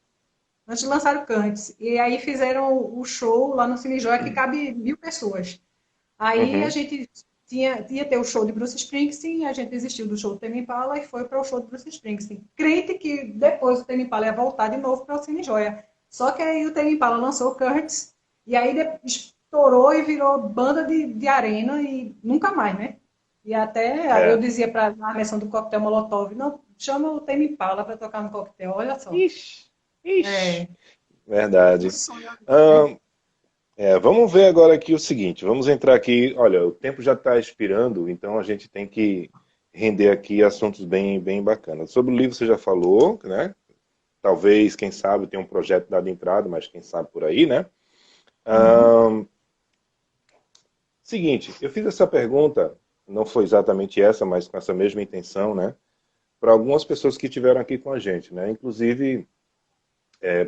Antes de lançar o Currents. E aí fizeram o show lá no Cine Joia que cabe 1.000 pessoas. Aí a Uhum. gente ia ter o show de Bruce Springsteen, a gente desistiu do show do Tame Impala e foi para o show de Bruce Springsteen. Crente que depois o Tame Impala ia voltar de novo para o Cine Joia. Só que aí o Tame Impala lançou o Currents e aí estourou e virou banda de arena e nunca mais, né? E até eu É. dizia para a versão do Coquetel Molotov, não, chama o Tame Impala para tocar no coquetel, olha só. Ixi, ixi. É, um Verdade. sonho, né? Ahn, vamos ver agora aqui o seguinte. Vamos entrar aqui. Olha, o tempo já está expirando, então a gente tem que render aqui assuntos bem, bem bacanas. Sobre o livro você já falou, né? Talvez, quem sabe, tenha um projeto dado entrada, mas quem sabe por aí, né? Uhum. Ahn, Seguinte, eu fiz essa pergunta, não foi exatamente essa, mas com essa mesma intenção, né? Para algumas pessoas que estiveram aqui com a gente, né? Inclusive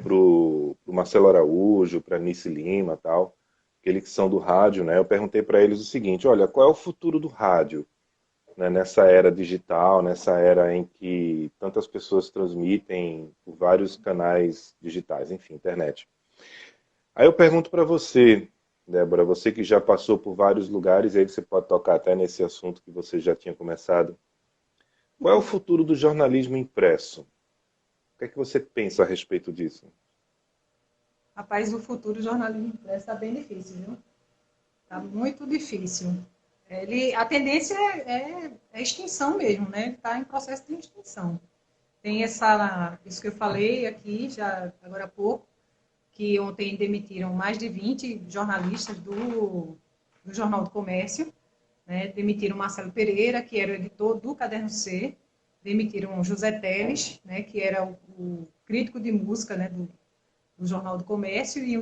para o Marcelo Araújo, para Nice Lima, tal, aqueles que são do rádio, né? Eu perguntei para eles o seguinte: olha, qual é o futuro do rádio, né? Nessa era digital, nessa era em que tantas pessoas transmitem por vários canais digitais, enfim, internet. Aí eu pergunto para você, Débora, você que já passou por vários lugares, aí você pode tocar até nesse assunto que você já tinha começado. Qual é o futuro do jornalismo impresso? O que é que você pensa a respeito disso? Rapaz, o futuro do jornalismo impresso está bem difícil, viu? Está muito difícil. A tendência é extinção mesmo, né? Ele está em processo de extinção. Tem isso que eu falei aqui, já agora há pouco, que ontem demitiram mais de 20 jornalistas do Jornal do Comércio, né? Demitiram Marcelo Pereira, que era o editor do Caderno C, demitiram José Teles, né? Que era o crítico de música, né? do Jornal do Comércio, e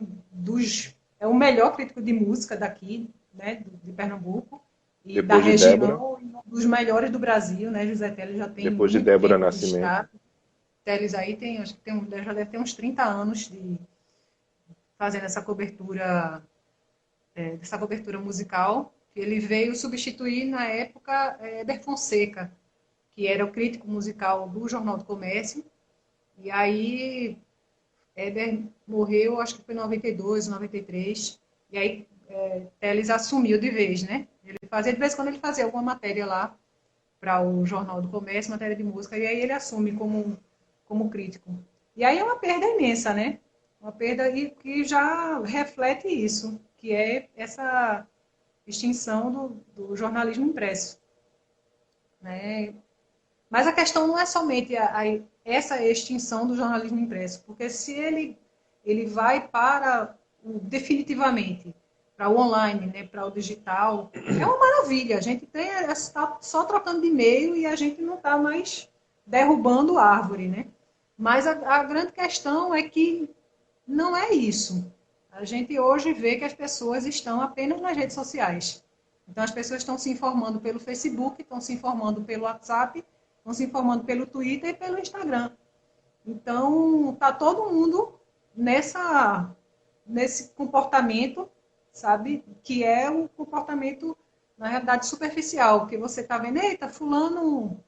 é o melhor crítico de música daqui, né? de Pernambuco, e da Depois de Débora. região, e um dos melhores do Brasil, né? José Teles já tem Depois de muito Débora tempo de Nascimento. destaque. Teles aí acho que já deve ter uns 30 anos fazendo essa cobertura musical. Ele veio substituir, na época, Heber Fonseca, que era o crítico musical do Jornal do Comércio. E aí, Heber morreu, acho que foi em 92, 93. E aí, Teles assumiu de vez, né? De vez em quando ele fazia alguma matéria lá para o Jornal do Comércio, matéria de música, e aí ele assume como crítico. E aí é uma perda imensa, né? Uma perda que já reflete isso, que é essa extinção do jornalismo impresso, né? Mas a questão não é somente essa extinção do jornalismo impresso, porque se ele vai definitivamente para o online, né, para o digital, é uma maravilha. A gente está só trocando de e-mail e a gente não está mais derrubando árvore, né? Mas a grande questão é que não é isso. A gente hoje vê que as pessoas estão apenas nas redes sociais. Então, as pessoas estão se informando pelo Facebook, estão se informando pelo WhatsApp, estão se informando pelo Twitter e pelo Instagram. Então, está todo mundo nesse comportamento, sabe? Que é um comportamento, na realidade, superficial. Que você está vendo, eita, fulano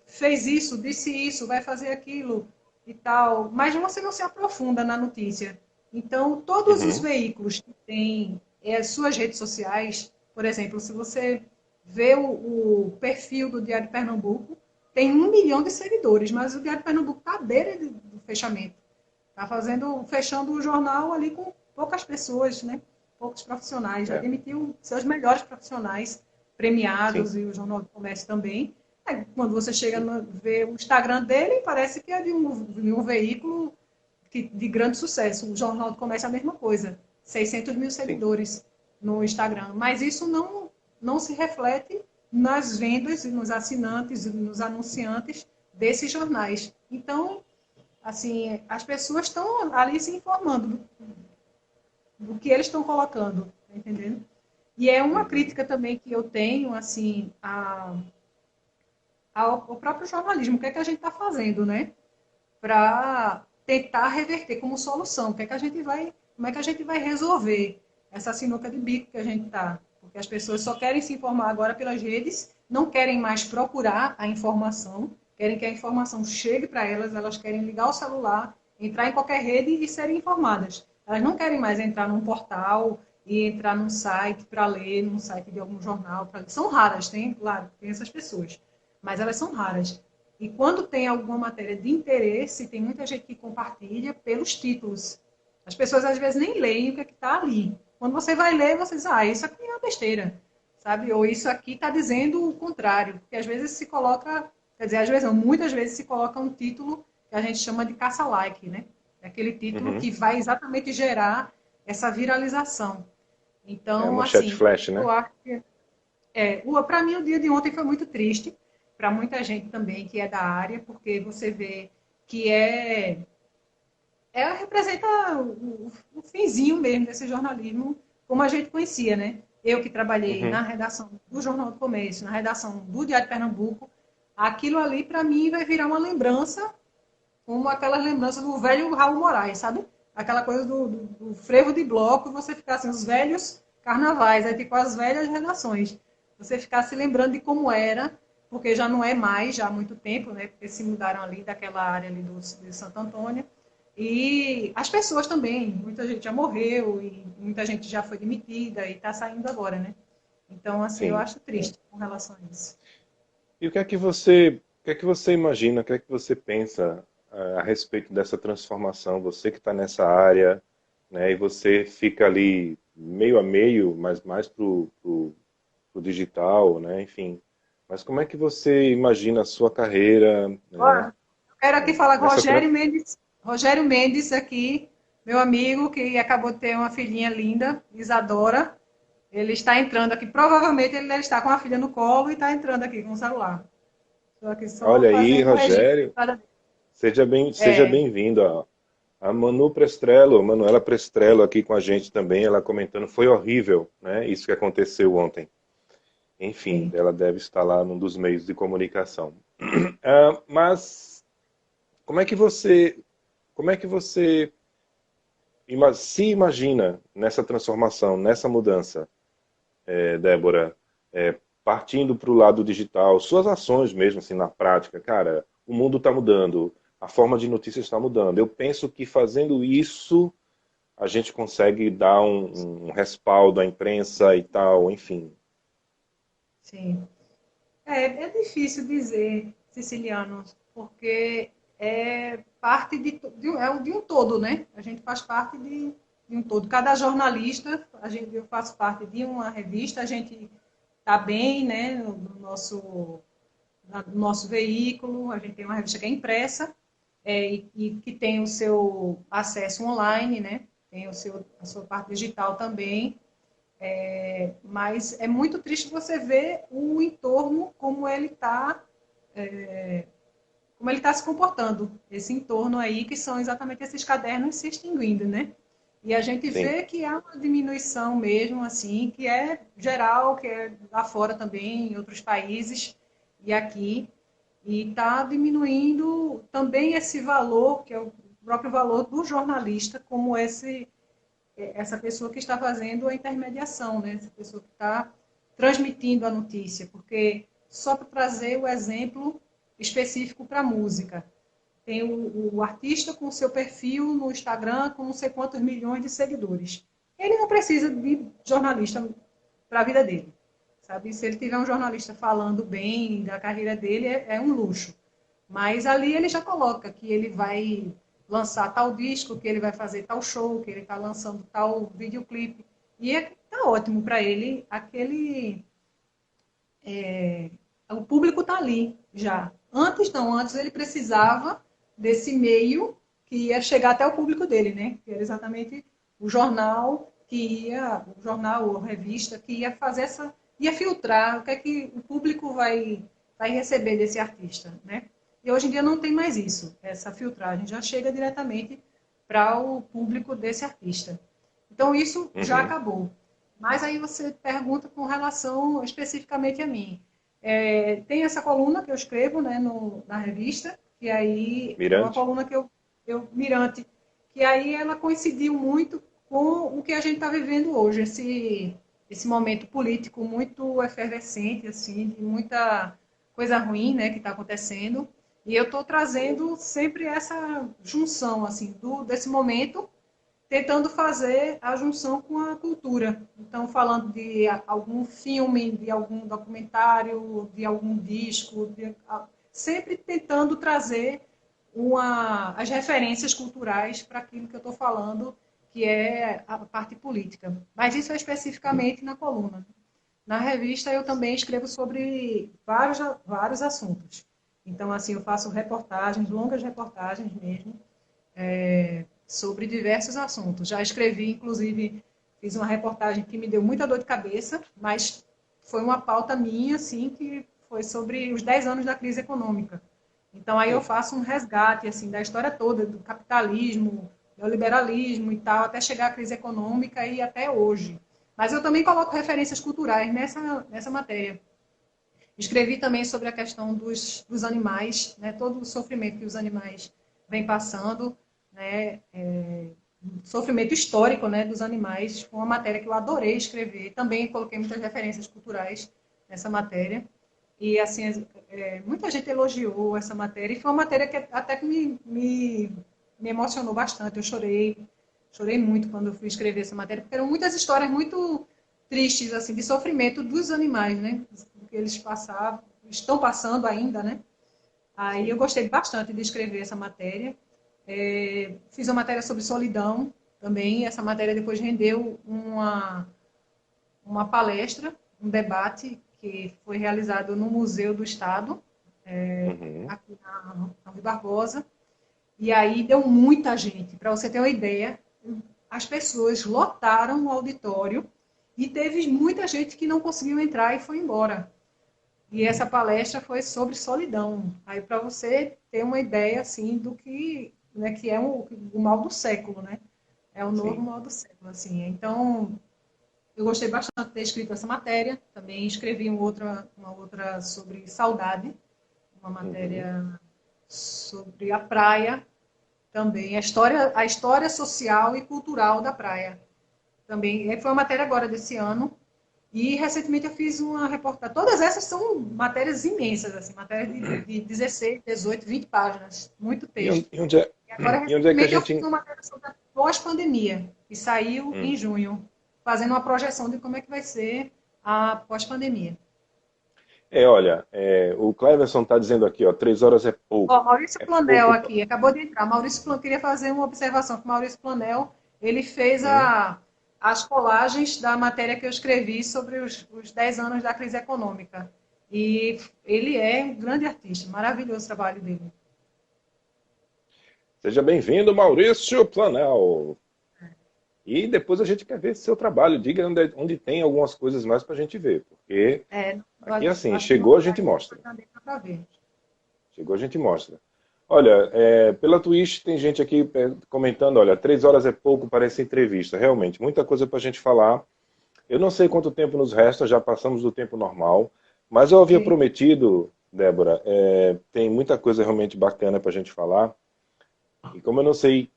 fez isso, disse isso, vai fazer aquilo e tal. Mas você não se aprofunda na notícia. Então, todos os veículos que têm as suas redes sociais, por exemplo, se você vê o perfil do Diário de Pernambuco, tem 1 milhão de seguidores, mas o Diário de Pernambuco está à beira do fechamento. Está fechando o jornal ali com poucas pessoas, né? Poucos profissionais. Já demitiu seus melhores profissionais premiados. Sim. E o Jornal do Comércio também. Quando você chega ver o Instagram dele, parece que é de um veículo de grande sucesso. O Jornal do Comércio é a mesma coisa. 600 mil seguidores. Sim. No Instagram. Mas isso não se reflete nas vendas, nos assinantes, nos anunciantes desses jornais. Então, assim, as pessoas estão ali se informando do que eles estão colocando, tá entendendo? E é uma crítica também que eu tenho, assim, ao próprio jornalismo. O que é que a gente está fazendo, né? Para tentar reverter como solução. Como é que a gente vai resolver essa sinuca de bico que a gente está? Porque as pessoas só querem se informar agora pelas redes, não querem mais procurar a informação, querem que a informação chegue para elas querem ligar o celular, entrar em qualquer rede e serem informadas. Elas não querem mais entrar num portal e entrar num site para ler, num site de algum jornal. São raras, claro, tem essas pessoas, mas elas são raras. E quando tem alguma matéria de interesse, tem muita gente que compartilha pelos títulos. As pessoas às vezes nem leem o que está ali. Quando você vai ler, você diz, isso aqui é uma besteira, sabe? Ou isso aqui está dizendo o contrário. Porque às vezes se coloca, quer dizer, às vezes não, muitas vezes se coloca um título que a gente chama de caça-like, né? É aquele título que vai exatamente gerar essa viralização. Então, manchete flash, né? Eu acho que para mim o dia de ontem foi muito triste, para muita gente também que é da área, porque você vê que ela representa o finzinho mesmo desse jornalismo, como a gente conhecia, né? Eu que trabalhei na redação do Jornal do Comércio, na redação do Diário de Pernambuco, aquilo ali, para mim, vai virar uma lembrança, como aquelas lembranças do velho Raul Moraes, sabe? Aquela coisa do frevo de bloco, você ficar assim, os velhos carnavais, aí ficou as velhas redações. Você ficar se lembrando de como era, porque já não é mais, já há muito tempo, né? Porque se mudaram ali daquela área ali de Santo Antônio. E as pessoas também, muita gente já morreu e muita gente já foi demitida e está saindo agora, né? Então, assim, eu acho triste com relação a isso. E o que é que você imagina, o que é que você pensa a respeito dessa transformação? Você que está nessa área, né? E você fica ali meio a meio, mas mais pro digital, né? Enfim. Mas como é que você imagina a sua carreira, né? Olha, eu quero aqui falar com Nessa tra... Rogério Mendes aqui, meu amigo, que acabou de ter uma filhinha linda, Isadora. Ele está entrando aqui, provavelmente ele deve estar com a filha no colo e está entrando aqui com o celular. Estou aqui só Olha aí, fazendo um registro. Rogério, seja É, bem-vindo. A Manu Prestrello, Manuela Prestrello aqui com a gente também, ela comentando, foi horrível, né? Isso que aconteceu ontem. Enfim, sim. ela deve estar lá num dos meios de comunicação. Ah, mas como é que você se imagina nessa transformação, nessa mudança, Débora, partindo para o lado digital, suas ações mesmo, assim, na prática, cara, o mundo está mudando, a forma de notícias está mudando. Eu penso que fazendo isso a gente consegue dar um respaldo à imprensa e tal, enfim. Sim. É difícil dizer, Siciliano, porque é parte de um todo, né? A gente faz parte de um todo. Cada jornalista, eu faço parte de uma revista, a gente está bem, né? No nosso veículo, a gente tem uma revista que é impressa e que tem o seu acesso online, né? Tem a sua parte digital também. Mas é muito triste você ver o entorno como ele está se comportando, esse entorno aí que são exatamente esses cadernos se extinguindo, né? E a gente Sim. vê que há uma diminuição mesmo, assim, que é geral, que é lá fora também, em outros países e aqui, e está diminuindo também esse valor, que é o próprio valor do jornalista, como essa pessoa que está fazendo a intermediação, né? Essa pessoa que está transmitindo a notícia, porque só para trazer o exemplo específico para a música, tem o artista com o seu perfil no Instagram com não sei quantos milhões de seguidores. Ele não precisa de jornalista para a vida dele, sabe? Se ele tiver um jornalista falando bem da carreira dele, é um luxo. Mas ali ele já coloca que ele vai lançar tal disco, que ele vai fazer tal show, que ele está lançando tal videoclipe. E tá ótimo para ele, o público está ali já. Antes não, antes ele precisava desse meio que ia chegar até o público dele, né? Que era exatamente o jornal o jornal ou a revista que ia fazer ia filtrar o que é que o público vai receber desse artista, né? E hoje em dia não tem mais isso, essa filtragem já chega diretamente para o público desse artista. Então isso já Uhum. acabou. Mas aí você pergunta com relação especificamente a mim. Tem essa coluna que eu escrevo, né, na revista, que aí é uma Mirante? coluna que Mirante, que aí ela coincidiu muito com o que a gente está vivendo hoje, esse momento político muito efervescente, assim, de muita coisa ruim, né, que está acontecendo. E eu estou trazendo sempre essa junção, assim, desse momento tentando fazer a junção com a cultura. Então, falando de algum filme, de algum documentário, de algum disco, sempre tentando trazer as referências culturais para aquilo que eu estou falando, que é a parte política. Mas isso é especificamente na coluna. Na revista, eu também escrevo sobre vários assuntos. Então, assim, eu faço reportagens, longas reportagens mesmo, sobre diversos assuntos. Já escrevi, inclusive, fiz uma reportagem que me deu muita dor de cabeça, mas foi uma pauta minha, assim, que foi sobre os 10 anos da crise econômica. Então, aí eu Sim. faço um resgate, assim, da história toda, do capitalismo, neoliberalismo e tal, até chegar à crise econômica e até hoje. Mas eu também coloco referências culturais nessa matéria. Escrevi também sobre a questão dos animais, né, todo o sofrimento que os animais vêm passando, né, sofrimento histórico, né, dos animais, foi uma matéria que eu adorei escrever. Também coloquei muitas referências culturais nessa matéria. E, assim, muita gente elogiou essa matéria. E foi uma matéria que até que me emocionou bastante. Eu chorei muito quando eu fui escrever essa matéria, porque eram muitas histórias muito tristes, assim, de sofrimento dos animais, né? Que eles passavam, estão passando ainda, né? Aí eu Sim. gostei bastante de escrever essa matéria. Fiz uma matéria sobre solidão também essa matéria depois rendeu uma palestra, um debate que foi realizado no Museu do Estado, aqui na Rui Barbosa, e aí deu muita gente. Para você ter uma ideia, as pessoas lotaram o auditório e teve muita gente que não conseguiu entrar e foi embora. E essa palestra foi sobre solidão. Aí para você ter uma ideia assim do que, né, que é o mal do século, né? É o novo mal do século, assim. Então, eu gostei bastante de ter escrito essa matéria. Também escrevi uma outra sobre saudade, uma matéria sobre a praia, também a história social e cultural da praia. Também foi uma matéria agora desse ano. E recentemente eu fiz uma reportagem. Todas essas são matérias imensas, assim, matérias de 16, 18, 20 páginas, muito texto. E onde é, E agora, e onde é que a recentemente, eu fiz gente... uma matéria sobre a pós-pandemia, que saiu em junho, fazendo uma projeção de como é que vai ser a pós-pandemia. Olha, o Cleverson está dizendo aqui, ó, 3 horas é pouco. Ó, Maurício É Planel pouco. aqui, acabou de entrar. Maurício Planel, queria fazer uma observação que Maurício Planel, ele fez as colagens da matéria que eu escrevi sobre os 10 anos da crise econômica. E ele é um grande artista, maravilhoso o trabalho dele. Seja bem-vindo, Maurício Planel. E depois a gente quer ver seu trabalho. Diga onde tem algumas coisas mais para a gente ver. Porque aqui, assim, chegou, a gente mostra. Chegou, a gente mostra. Olha, pela Twitch tem gente aqui comentando, olha, 3 horas é pouco para essa entrevista. Realmente, muita coisa para a gente falar. Eu não sei quanto tempo nos resta, já passamos do tempo normal. Mas eu havia prometido, Débora, tem muita coisa realmente bacana para a gente falar. E como eu não sei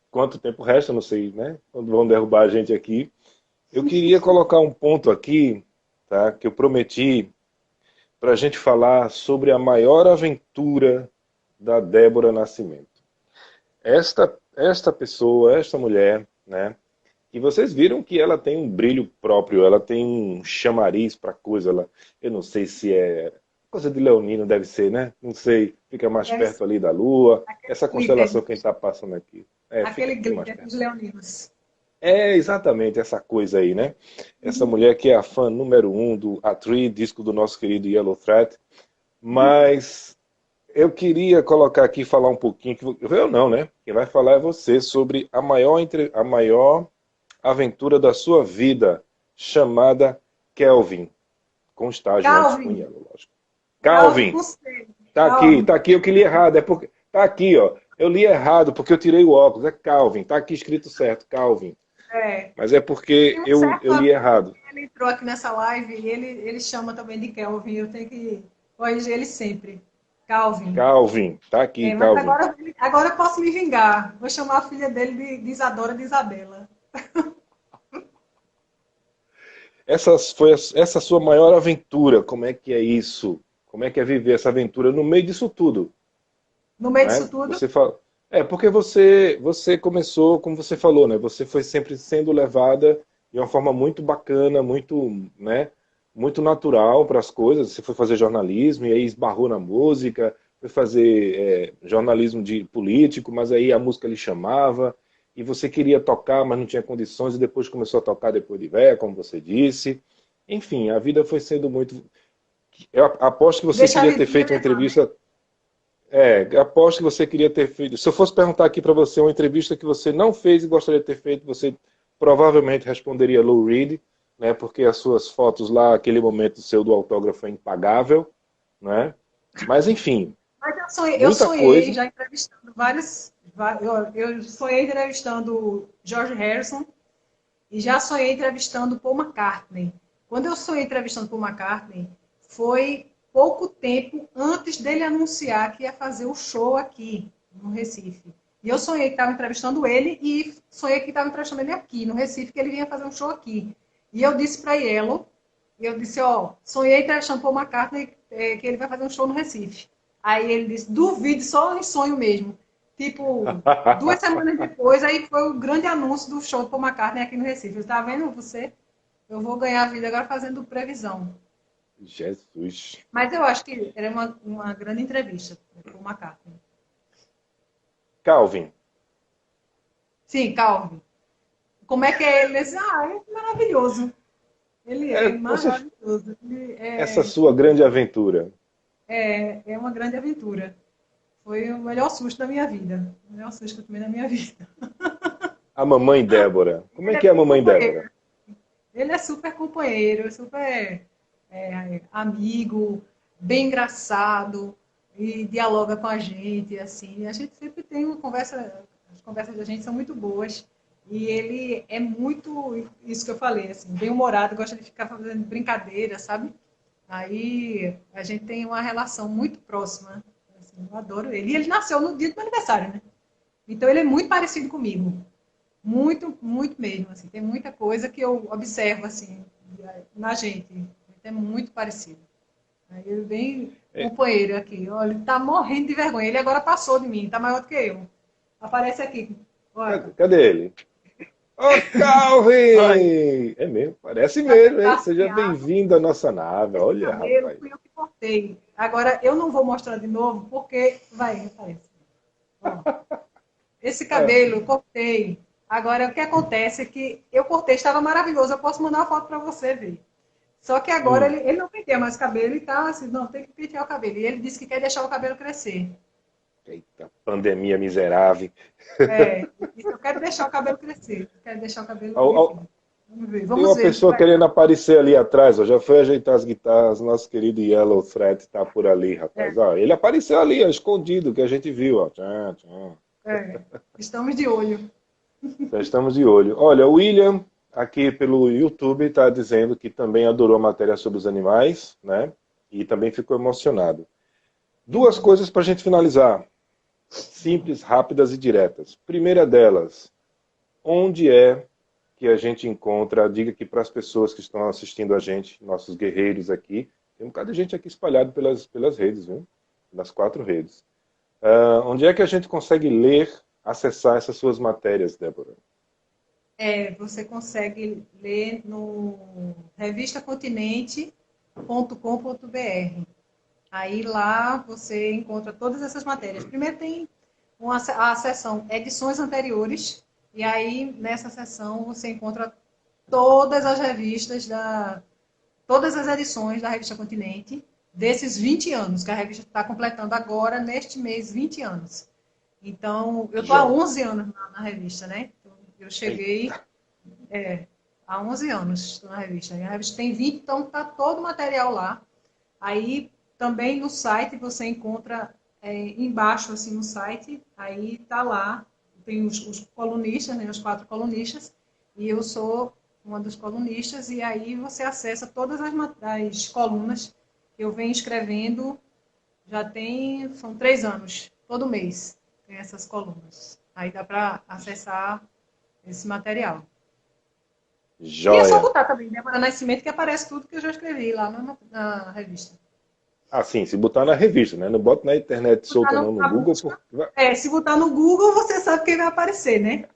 quanto tempo resta, não sei, né? Quando vão derrubar a gente aqui. Eu queria colocar um ponto aqui, tá? Que eu prometi para a gente falar sobre a maior aventura da Débora Nascimento. Esta pessoa, esta mulher, né? E vocês viram que ela tem um brilho próprio, ela tem um chamariz para coisa. Eu não sei se é coisa de leonino, deve ser, né? Não sei, fica mais perto ali da Lua. Essa constelação que a gente está passando aqui. Aquele glitter dos leoninos. Exatamente essa coisa aí, né? Essa mulher que é a fã número 1 do A3, disco do nosso querido Yellow Thread. Mas eu queria colocar aqui, falar um pouquinho, eu não, né? Quem vai falar é você, sobre a maior aventura da sua vida, chamada Kelvin. Com estágio antes com Yellow, lógico. Calvin! Tá aqui, eu que li errado. Tá aqui, ó. Eu li errado porque eu tirei o óculos. É Calvin, tá aqui escrito certo, Calvin. Mas é porque eu li errado. Ele entrou aqui nessa live e ele chama também de Kelvin. Eu tenho que corrigir ele sempre. Calvin. Calvin, tá aqui, Calvin. Agora eu posso me vingar. Vou chamar a filha dele de Isadora de Isabela. Essa foi essa sua maior aventura. Como é que é isso? Como é que é viver essa aventura no meio disso tudo? No meio disso tudo? Você fala... porque você começou, como você falou, né? Você foi sempre sendo levada de uma forma muito bacana, muito, né? Muito natural para as coisas. Você foi fazer jornalismo e aí esbarrou na música, foi fazer jornalismo de político, mas aí a música lhe chamava e você queria tocar, mas não tinha condições e depois começou a tocar depois de velha, como você disse. Enfim, a vida foi sendo muito... Eu aposto que você queria ter feito uma entrevista... aposto que você queria ter feito... Se eu fosse perguntar aqui para você uma entrevista que você não fez e gostaria de ter feito, você provavelmente responderia Lou Reed, né? Porque as suas fotos lá, aquele momento seu do autógrafo é impagável, né? Mas enfim... Mas eu sonhei já entrevistando vários... Eu sonhei entrevistando George Harrison e já sonhei entrevistando Paul McCartney. Quando eu sonhei entrevistando Paul McCartney, foi pouco tempo antes dele anunciar que ia fazer o show aqui, no Recife. E eu sonhei que estava entrevistando ele e sonhei que estava entrevistando ele aqui, no Recife, que ele vinha fazer um show aqui. E eu disse para Yellow, sonhei entrevistando Paul McCartney, que ele vai fazer um show no Recife. Aí ele disse, duvido, só em sonho mesmo. Tipo, 2 semanas depois, aí foi o grande anúncio do show do Paul McCartney aqui no Recife. Está vendo você? Eu vou ganhar a vida agora fazendo previsão. Jesus. Mas eu acho que era uma grande entrevista com o McCartney. Calvin. Sim, Calvin. como é que é ele? Ele disse, é maravilhoso. Ele é maravilhoso. Essa sua grande aventura. É uma grande aventura. Foi o melhor susto da minha vida. O melhor susto que eu tomei na minha vida. A mamãe Débora. Como é que é a mamãe Débora? Ele é super companheiro, super amigo, bem engraçado e dialoga com a gente, assim. A gente sempre tem uma conversa, as conversas da gente são muito boas. E ele é muito, isso que eu falei, assim, bem-humorado, gosta de ficar fazendo brincadeira, sabe? Aí a gente tem uma relação muito próxima. Assim, eu adoro ele. E ele nasceu no dia do meu aniversário, né? Então ele é muito parecido comigo. Muito, muito mesmo. Assim. Tem muita coisa que eu observo assim, na gente. Ele é muito parecido. Aí ele vem companheiro aqui. Olha, ele tá morrendo de vergonha. Ele agora passou de mim, tá maior do que eu. Aparece aqui. Olha. Cadê ele? Ô, Calvin! É mesmo, parece mesmo, hein? Seja bem-vindo à nossa nave. Olha, rapaz. Fui eu que cortei. Agora, eu não vou mostrar de novo, porque vai, aparece. Esse cabelo, eu cortei. Agora, o que acontece é que eu cortei, estava maravilhoso. Eu posso mandar uma foto para você ver. Só que agora ele não penteia mais o cabelo e tá assim, não, tem que pentear o cabelo. E ele disse que quer deixar o cabelo crescer. Eita, pandemia miserável. Eu quero deixar o cabelo crescer. Quero deixar o cabelo crescer. Vamos ver. Tem uma pessoa querendo aparecer ali atrás, ó, já foi ajeitar as guitarras, nosso querido Yellow Thread tá por ali, rapaz. Ó, ele apareceu ali, ó, escondido, que a gente viu. Ó. Estamos de olho. Já estamos de olho. Olha, o William, aqui pelo YouTube, está dizendo que também adorou a matéria sobre os animais, né? E também ficou emocionado. Duas coisas para a gente finalizar. Simples, rápidas e diretas. Primeira delas, onde é que a gente encontra, diga aqui para as pessoas que estão assistindo a gente, nossos guerreiros aqui, tem um bocado de gente aqui espalhado pelas redes, viu? Nas 4 redes. Onde é que a gente consegue ler, acessar essas suas matérias, Débora? Você consegue ler no revistacontinente.com.br. Aí lá você encontra todas essas matérias. Primeiro tem a seção edições anteriores, e aí nessa seção você encontra todas as revistas, todas as edições da Revista Continente, desses 20 anos, que a revista está completando agora, neste mês, 20 anos. Então, eu estou há 11 anos na revista, né? Eu cheguei há 11 anos na revista. E a revista tem 20, então está todo o material lá. Aí também no site você encontra embaixo assim no site, aí tá lá, tem os colunistas, né, os 4 colunistas, e eu sou uma dos colunistas, e aí você acessa todas as colunas que eu venho escrevendo, são 3 anos, todo mês tem essas colunas. Aí dá para acessar esse material. Joia. E é só botar também, Débora Nascimento, que aparece tudo que eu já escrevi lá na revista. Ah, sim, se botar na revista, né? Não bota na internet solta não, no Google. Se botar no Google, você sabe quem vai aparecer, né?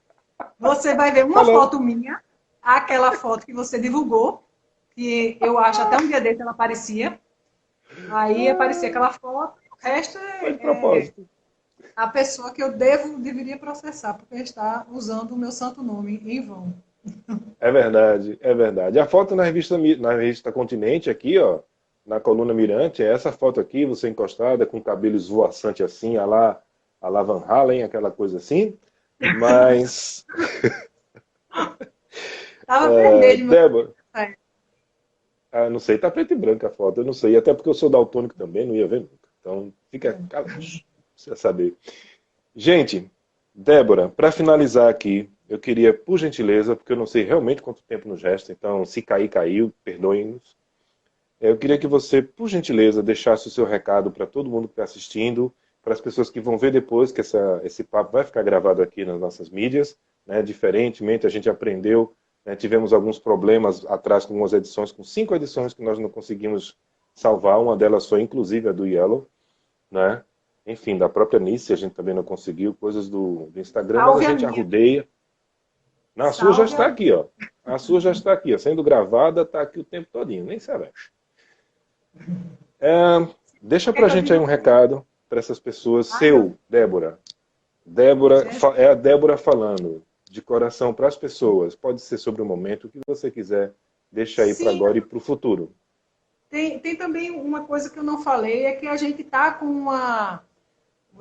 Você vai ver uma foto minha, aquela foto que você divulgou, que eu acho até um dia desse ela aparecia. Aí aparecia aquela foto, o resto a pessoa que eu deveria processar, porque está usando o meu santo nome em vão. É verdade, é verdade. A foto na revista Continente aqui, ó, na coluna Mirante, é essa foto aqui, você encostada, com cabelo esvoaçante assim, a lá Van Halen, aquela coisa assim. Mas... Tava vermelho, Débora. Não sei, tá preto e branco a foto, eu não sei. Até porque eu sou daltônico também, não ia ver nunca. Então, fica calado, precisa saber. Gente, Débora, para finalizar aqui, eu queria, por gentileza, porque eu não sei realmente quanto tempo nos resta, então, se cair, caiu, perdoem-nos. Eu queria que você, por gentileza, deixasse o seu recado para todo mundo que está assistindo, para as pessoas que vão ver depois, que esse papo vai ficar gravado aqui nas nossas mídias, né? Diferentemente, a gente aprendeu, né? Tivemos alguns problemas atrás com algumas edições, com 5 edições que nós não conseguimos salvar, uma delas foi inclusive a do Yellow, né? Enfim, da própria Nice, a gente também não conseguiu, coisas do Instagram, mas a gente arrudeia. Não, a sua já está aqui, ó. A sua já está aqui, ó. Sendo gravada, está aqui o tempo todinho, nem sabe. Deixa pra gente aí um recado para essas pessoas. Seu, Débora. Débora, é a Débora falando. de coração para as pessoas. Pode ser sobre o momento, o que você quiser, deixa aí para Sim, agora e para o futuro. tem também uma coisa que eu não falei, é que a gente tá com uma...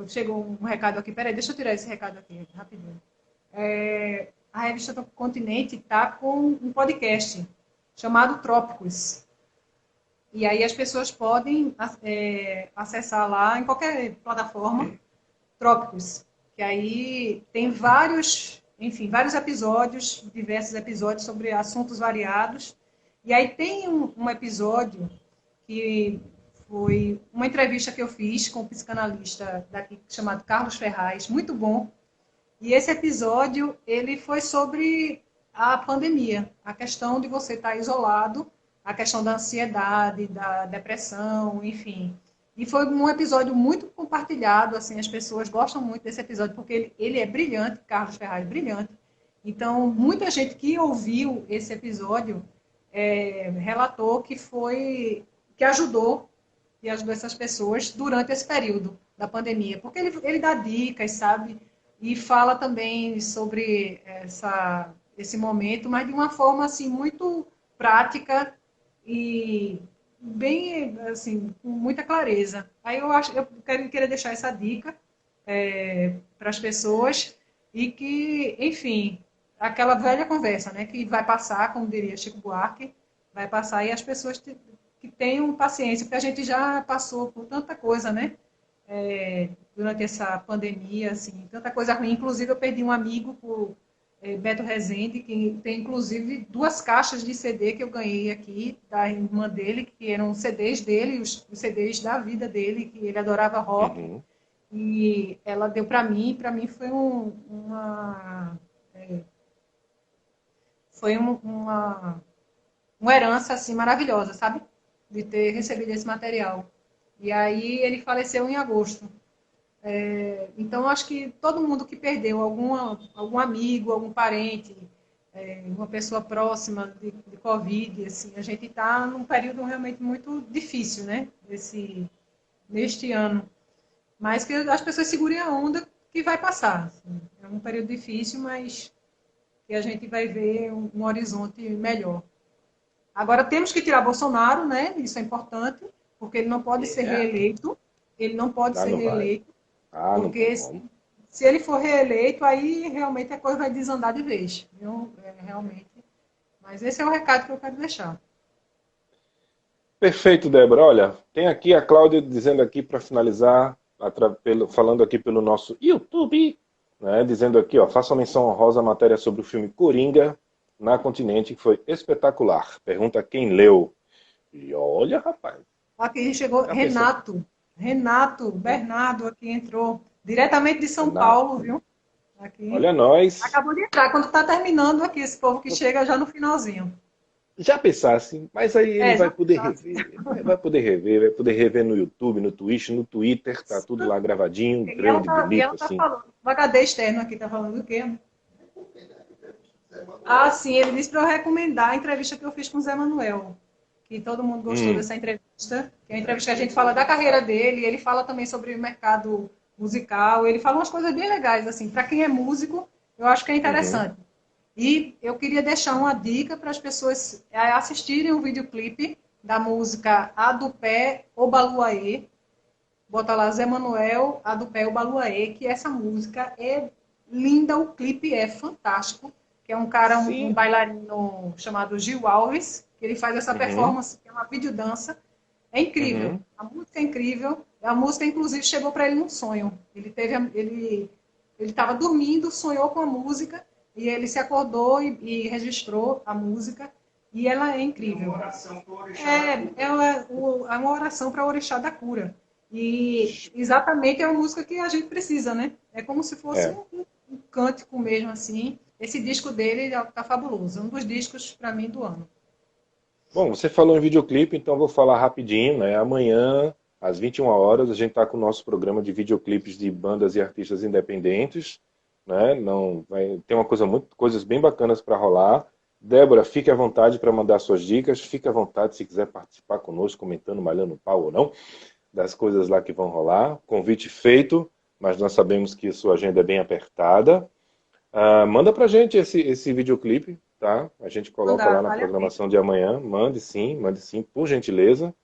Chegou um recado aqui, peraí, deixa eu tirar esse recado aqui, rapidinho. A revista do Continente está com um podcast chamado Trópicos. E aí as pessoas podem acessar lá em qualquer plataforma, Trópicos. Que aí tem vários, enfim, vários episódios, diversos episódios sobre assuntos variados. E aí tem um episódio que foi uma entrevista que eu fiz com um psicanalista daqui chamado Carlos Ferraz, muito bom. E esse episódio, ele foi sobre a pandemia, a questão de você estar isolado, a questão da ansiedade, da depressão, enfim. E foi um episódio muito compartilhado, assim, as pessoas gostam muito desse episódio, porque ele é brilhante, Carlos Ferraz, brilhante. Então, muita gente que ouviu esse episódio relatou que ajudou essas pessoas durante esse período da pandemia, porque ele dá dicas, sabe? E fala também sobre esse momento, mas de uma forma assim muito prática e bem assim com muita clareza. Aí eu queria deixar essa dica para as pessoas e que, enfim, aquela velha conversa, né, que vai passar, como diria Chico Buarque, vai passar e as pessoas que tenham paciência, porque a gente já passou por tanta coisa, né? Durante essa pandemia, assim, tanta coisa ruim. Inclusive, eu perdi um amigo por Beto Rezende, que tem, inclusive, 2 caixas de CD que eu ganhei aqui, da irmã dele, que eram CDs dele, os CDs da vida dele, que ele adorava rock. Uhum. E ela deu para mim foi uma herança, assim, maravilhosa, sabe? De ter recebido esse material. E aí ele faleceu em agosto. Então, acho que todo mundo que perdeu algum amigo, algum parente, uma pessoa próxima de Covid, assim, a gente está num período realmente muito difícil, né? Neste ano. Mas que as pessoas segurem a onda que vai passar. Assim. É um período difícil, mas que a gente vai ver um horizonte melhor. Agora, temos que tirar Bolsonaro, né? Isso é importante, porque ele não pode ser reeleito. Ele não pode ser não vai. reeleito. Não Porque tem como. se ele for reeleito, aí realmente a coisa vai desandar de vez. Viu? Realmente. Mas esse é o recado que eu quero deixar. Perfeito, Débora. Olha, tem aqui a Cláudia dizendo aqui para finalizar, falando aqui pelo nosso YouTube, né, dizendo aqui, ó, faça uma menção honrosa à matéria sobre o filme Coringa na Continente, que foi espetacular. Pergunta quem leu. E olha, rapaz. Aqui chegou Renato Bernardo aqui entrou. Diretamente de São Paulo, viu? Aqui. Olha nós. Acabou de entrar. Quando está terminando aqui, esse povo que chega já no finalzinho. Já pensasse, mas aí ele vai poder rever. Vai poder rever no YouTube, no Twitch, no Twitter, tá tudo lá gravadinho, grande, bonito, e ela tá assim. falando, o HD externo aqui tá falando o quê? Ah, sim, ele disse para eu recomendar a entrevista que eu fiz com o Zé Manuel, que todo mundo gostou dessa entrevista, que é a entrevista que a gente fala da carreira dele, ele fala também sobre o mercado musical, ele fala umas coisas bem legais, assim, para quem é músico, eu acho que é interessante. E eu queria deixar uma dica para as pessoas assistirem o videoclipe da música A do Pé, O Baluaê. Bota lá Zé Manuel, A do Pé, O Baluaê, que essa música é linda, o clipe é fantástico. Que é um cara, um bailarino chamado Gil Alves, que ele faz essa performance, que é uma videodança. É incrível. A música é incrível. A música, inclusive, chegou para ele num sonho. Ele estava dormindo, sonhou com a música, e ele se acordou e registrou a música, e ela é incrível. É uma oração para o orixá. É uma oração para o orixá da cura. E exatamente é uma música que a gente precisa, né? É como se fosse um cântico mesmo, assim. Esse disco dele tá fabuloso. Um dos discos, para mim, do ano. Bom, você falou em videoclipe, então vou falar rapidinho, né? Amanhã, às 21 horas, a gente está com o nosso programa de videoclipes de bandas e artistas independentes. Né? Tem coisas bem bacanas para rolar. Débora, fique à vontade para mandar suas dicas. Fique à vontade se quiser participar conosco, comentando, malhando o pau ou não, das coisas lá que vão rolar. Convite feito, mas nós sabemos que sua agenda é bem apertada. Manda pra gente esse videoclipe, tá? A gente coloca Mandar, lá na vale a programação de amanhã. Mande sim, por gentileza.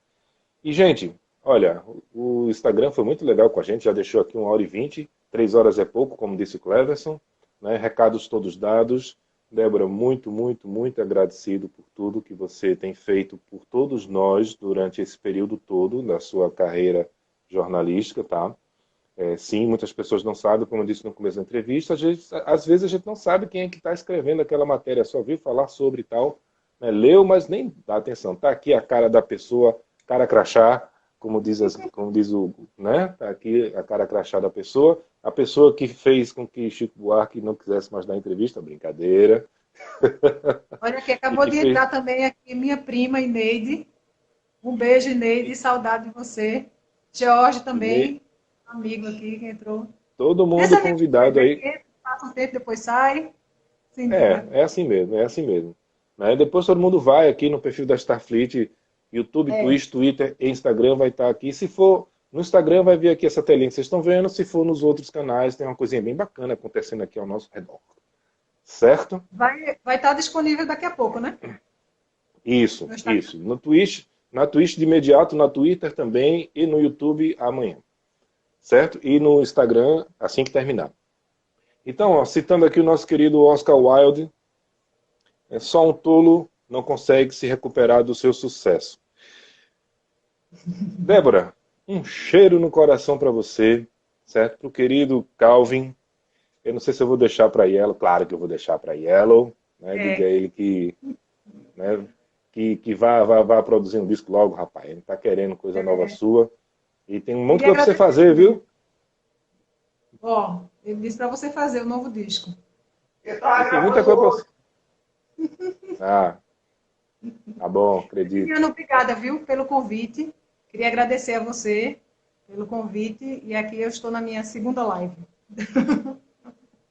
E, gente, olha, o Instagram foi muito legal com a gente, já deixou aqui 1h20, 3 horas é pouco, como disse o Cleverson, né? Recados todos dados. Débora, muito, muito, muito agradecido por tudo que você tem feito por todos nós durante esse período todo da sua carreira jornalística, tá? Sim, muitas pessoas não sabem, como eu disse no começo da entrevista, às vezes a gente não sabe quem é que está escrevendo aquela matéria, só viu falar sobre e tal, né? Leu, mas nem dá atenção. Tá aqui a cara da pessoa, cara crachá, como diz o, né? Tá aqui a cara crachá da pessoa, a pessoa que fez com que Chico Buarque não quisesse mais dar entrevista, brincadeira. Olha aqui, E acabou que de fez, entrar também aqui minha prima Ineide. Um beijo, Ineide, saudade de você. George e também, amigo aqui que entrou. todo mundo Essa gente convidado aí. entra, passa um tempo, depois sai. Simbora. É assim mesmo, é assim mesmo. Né? Depois todo mundo vai aqui no perfil da Starfleet, YouTube, É, Twitch, Twitter e Instagram vai estar aqui. Se for no Instagram, vai vir aqui essa telinha que vocês estão vendo. Se for nos outros canais, tem uma coisinha bem bacana acontecendo aqui ao nosso redor. Certo? vai estar disponível daqui a pouco, né? Isso, No Instagram. isso. No Twitch, na Twitch de imediato, na Twitter também e no YouTube amanhã. Certo? E no Instagram assim que terminar. Então, ó, citando aqui o nosso querido Oscar Wilde, só um tolo não consegue se recuperar do seu sucesso. Débora, um cheiro no coração para você, certo? Pro querido Calvin. Eu não sei se eu vou deixar para Yellow, claro que eu vou deixar para Yellow, né? Diga a ele que, né, que vá produzir um disco logo, rapaz. Ele tá querendo coisa nova sua. E tem um monte de Queria coisa para você agradecer. fazer, viu? Ó, ele disse para você fazer o novo disco. E tem muita coisa para você. Ah, tá bom, acredito. Cristiano, obrigada, viu, pelo convite. Queria agradecer a você pelo convite. E aqui eu estou na minha segunda live.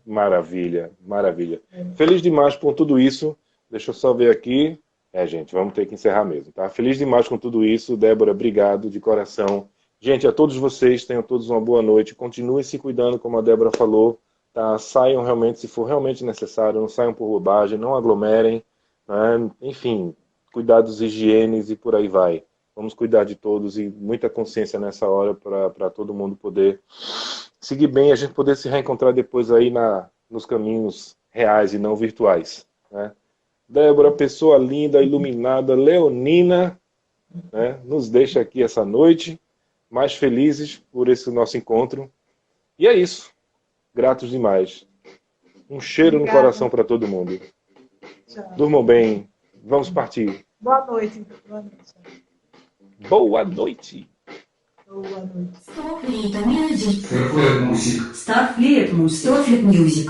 Maravilha, maravilha. Feliz demais com tudo isso. Deixa eu só ver aqui. Gente, vamos ter que encerrar mesmo, tá? Feliz demais com tudo isso. Débora, obrigado de coração. Gente, a todos vocês, tenham todos uma boa noite. Continuem se cuidando, como a Débora falou. Tá? Saiam realmente, se for realmente necessário, não saiam por bobagem, não aglomerem, né? Enfim, cuidados higienes e por aí vai. Vamos cuidar de todos e muita consciência nessa hora para todo mundo poder seguir bem e a gente poder se reencontrar depois aí nos caminhos reais e não virtuais, né? Débora, pessoa linda, iluminada, leonina, né? Nos deixa aqui essa noite, mais felizes por esse nosso encontro. E é isso. Gratos demais. Um cheiro no Obrigada. coração para todo mundo. Tchau. Durmam bem. Vamos partir. Boa noite. Boa noite. Boa noite. Boa noite. Starfleet Music. Starfleet Music.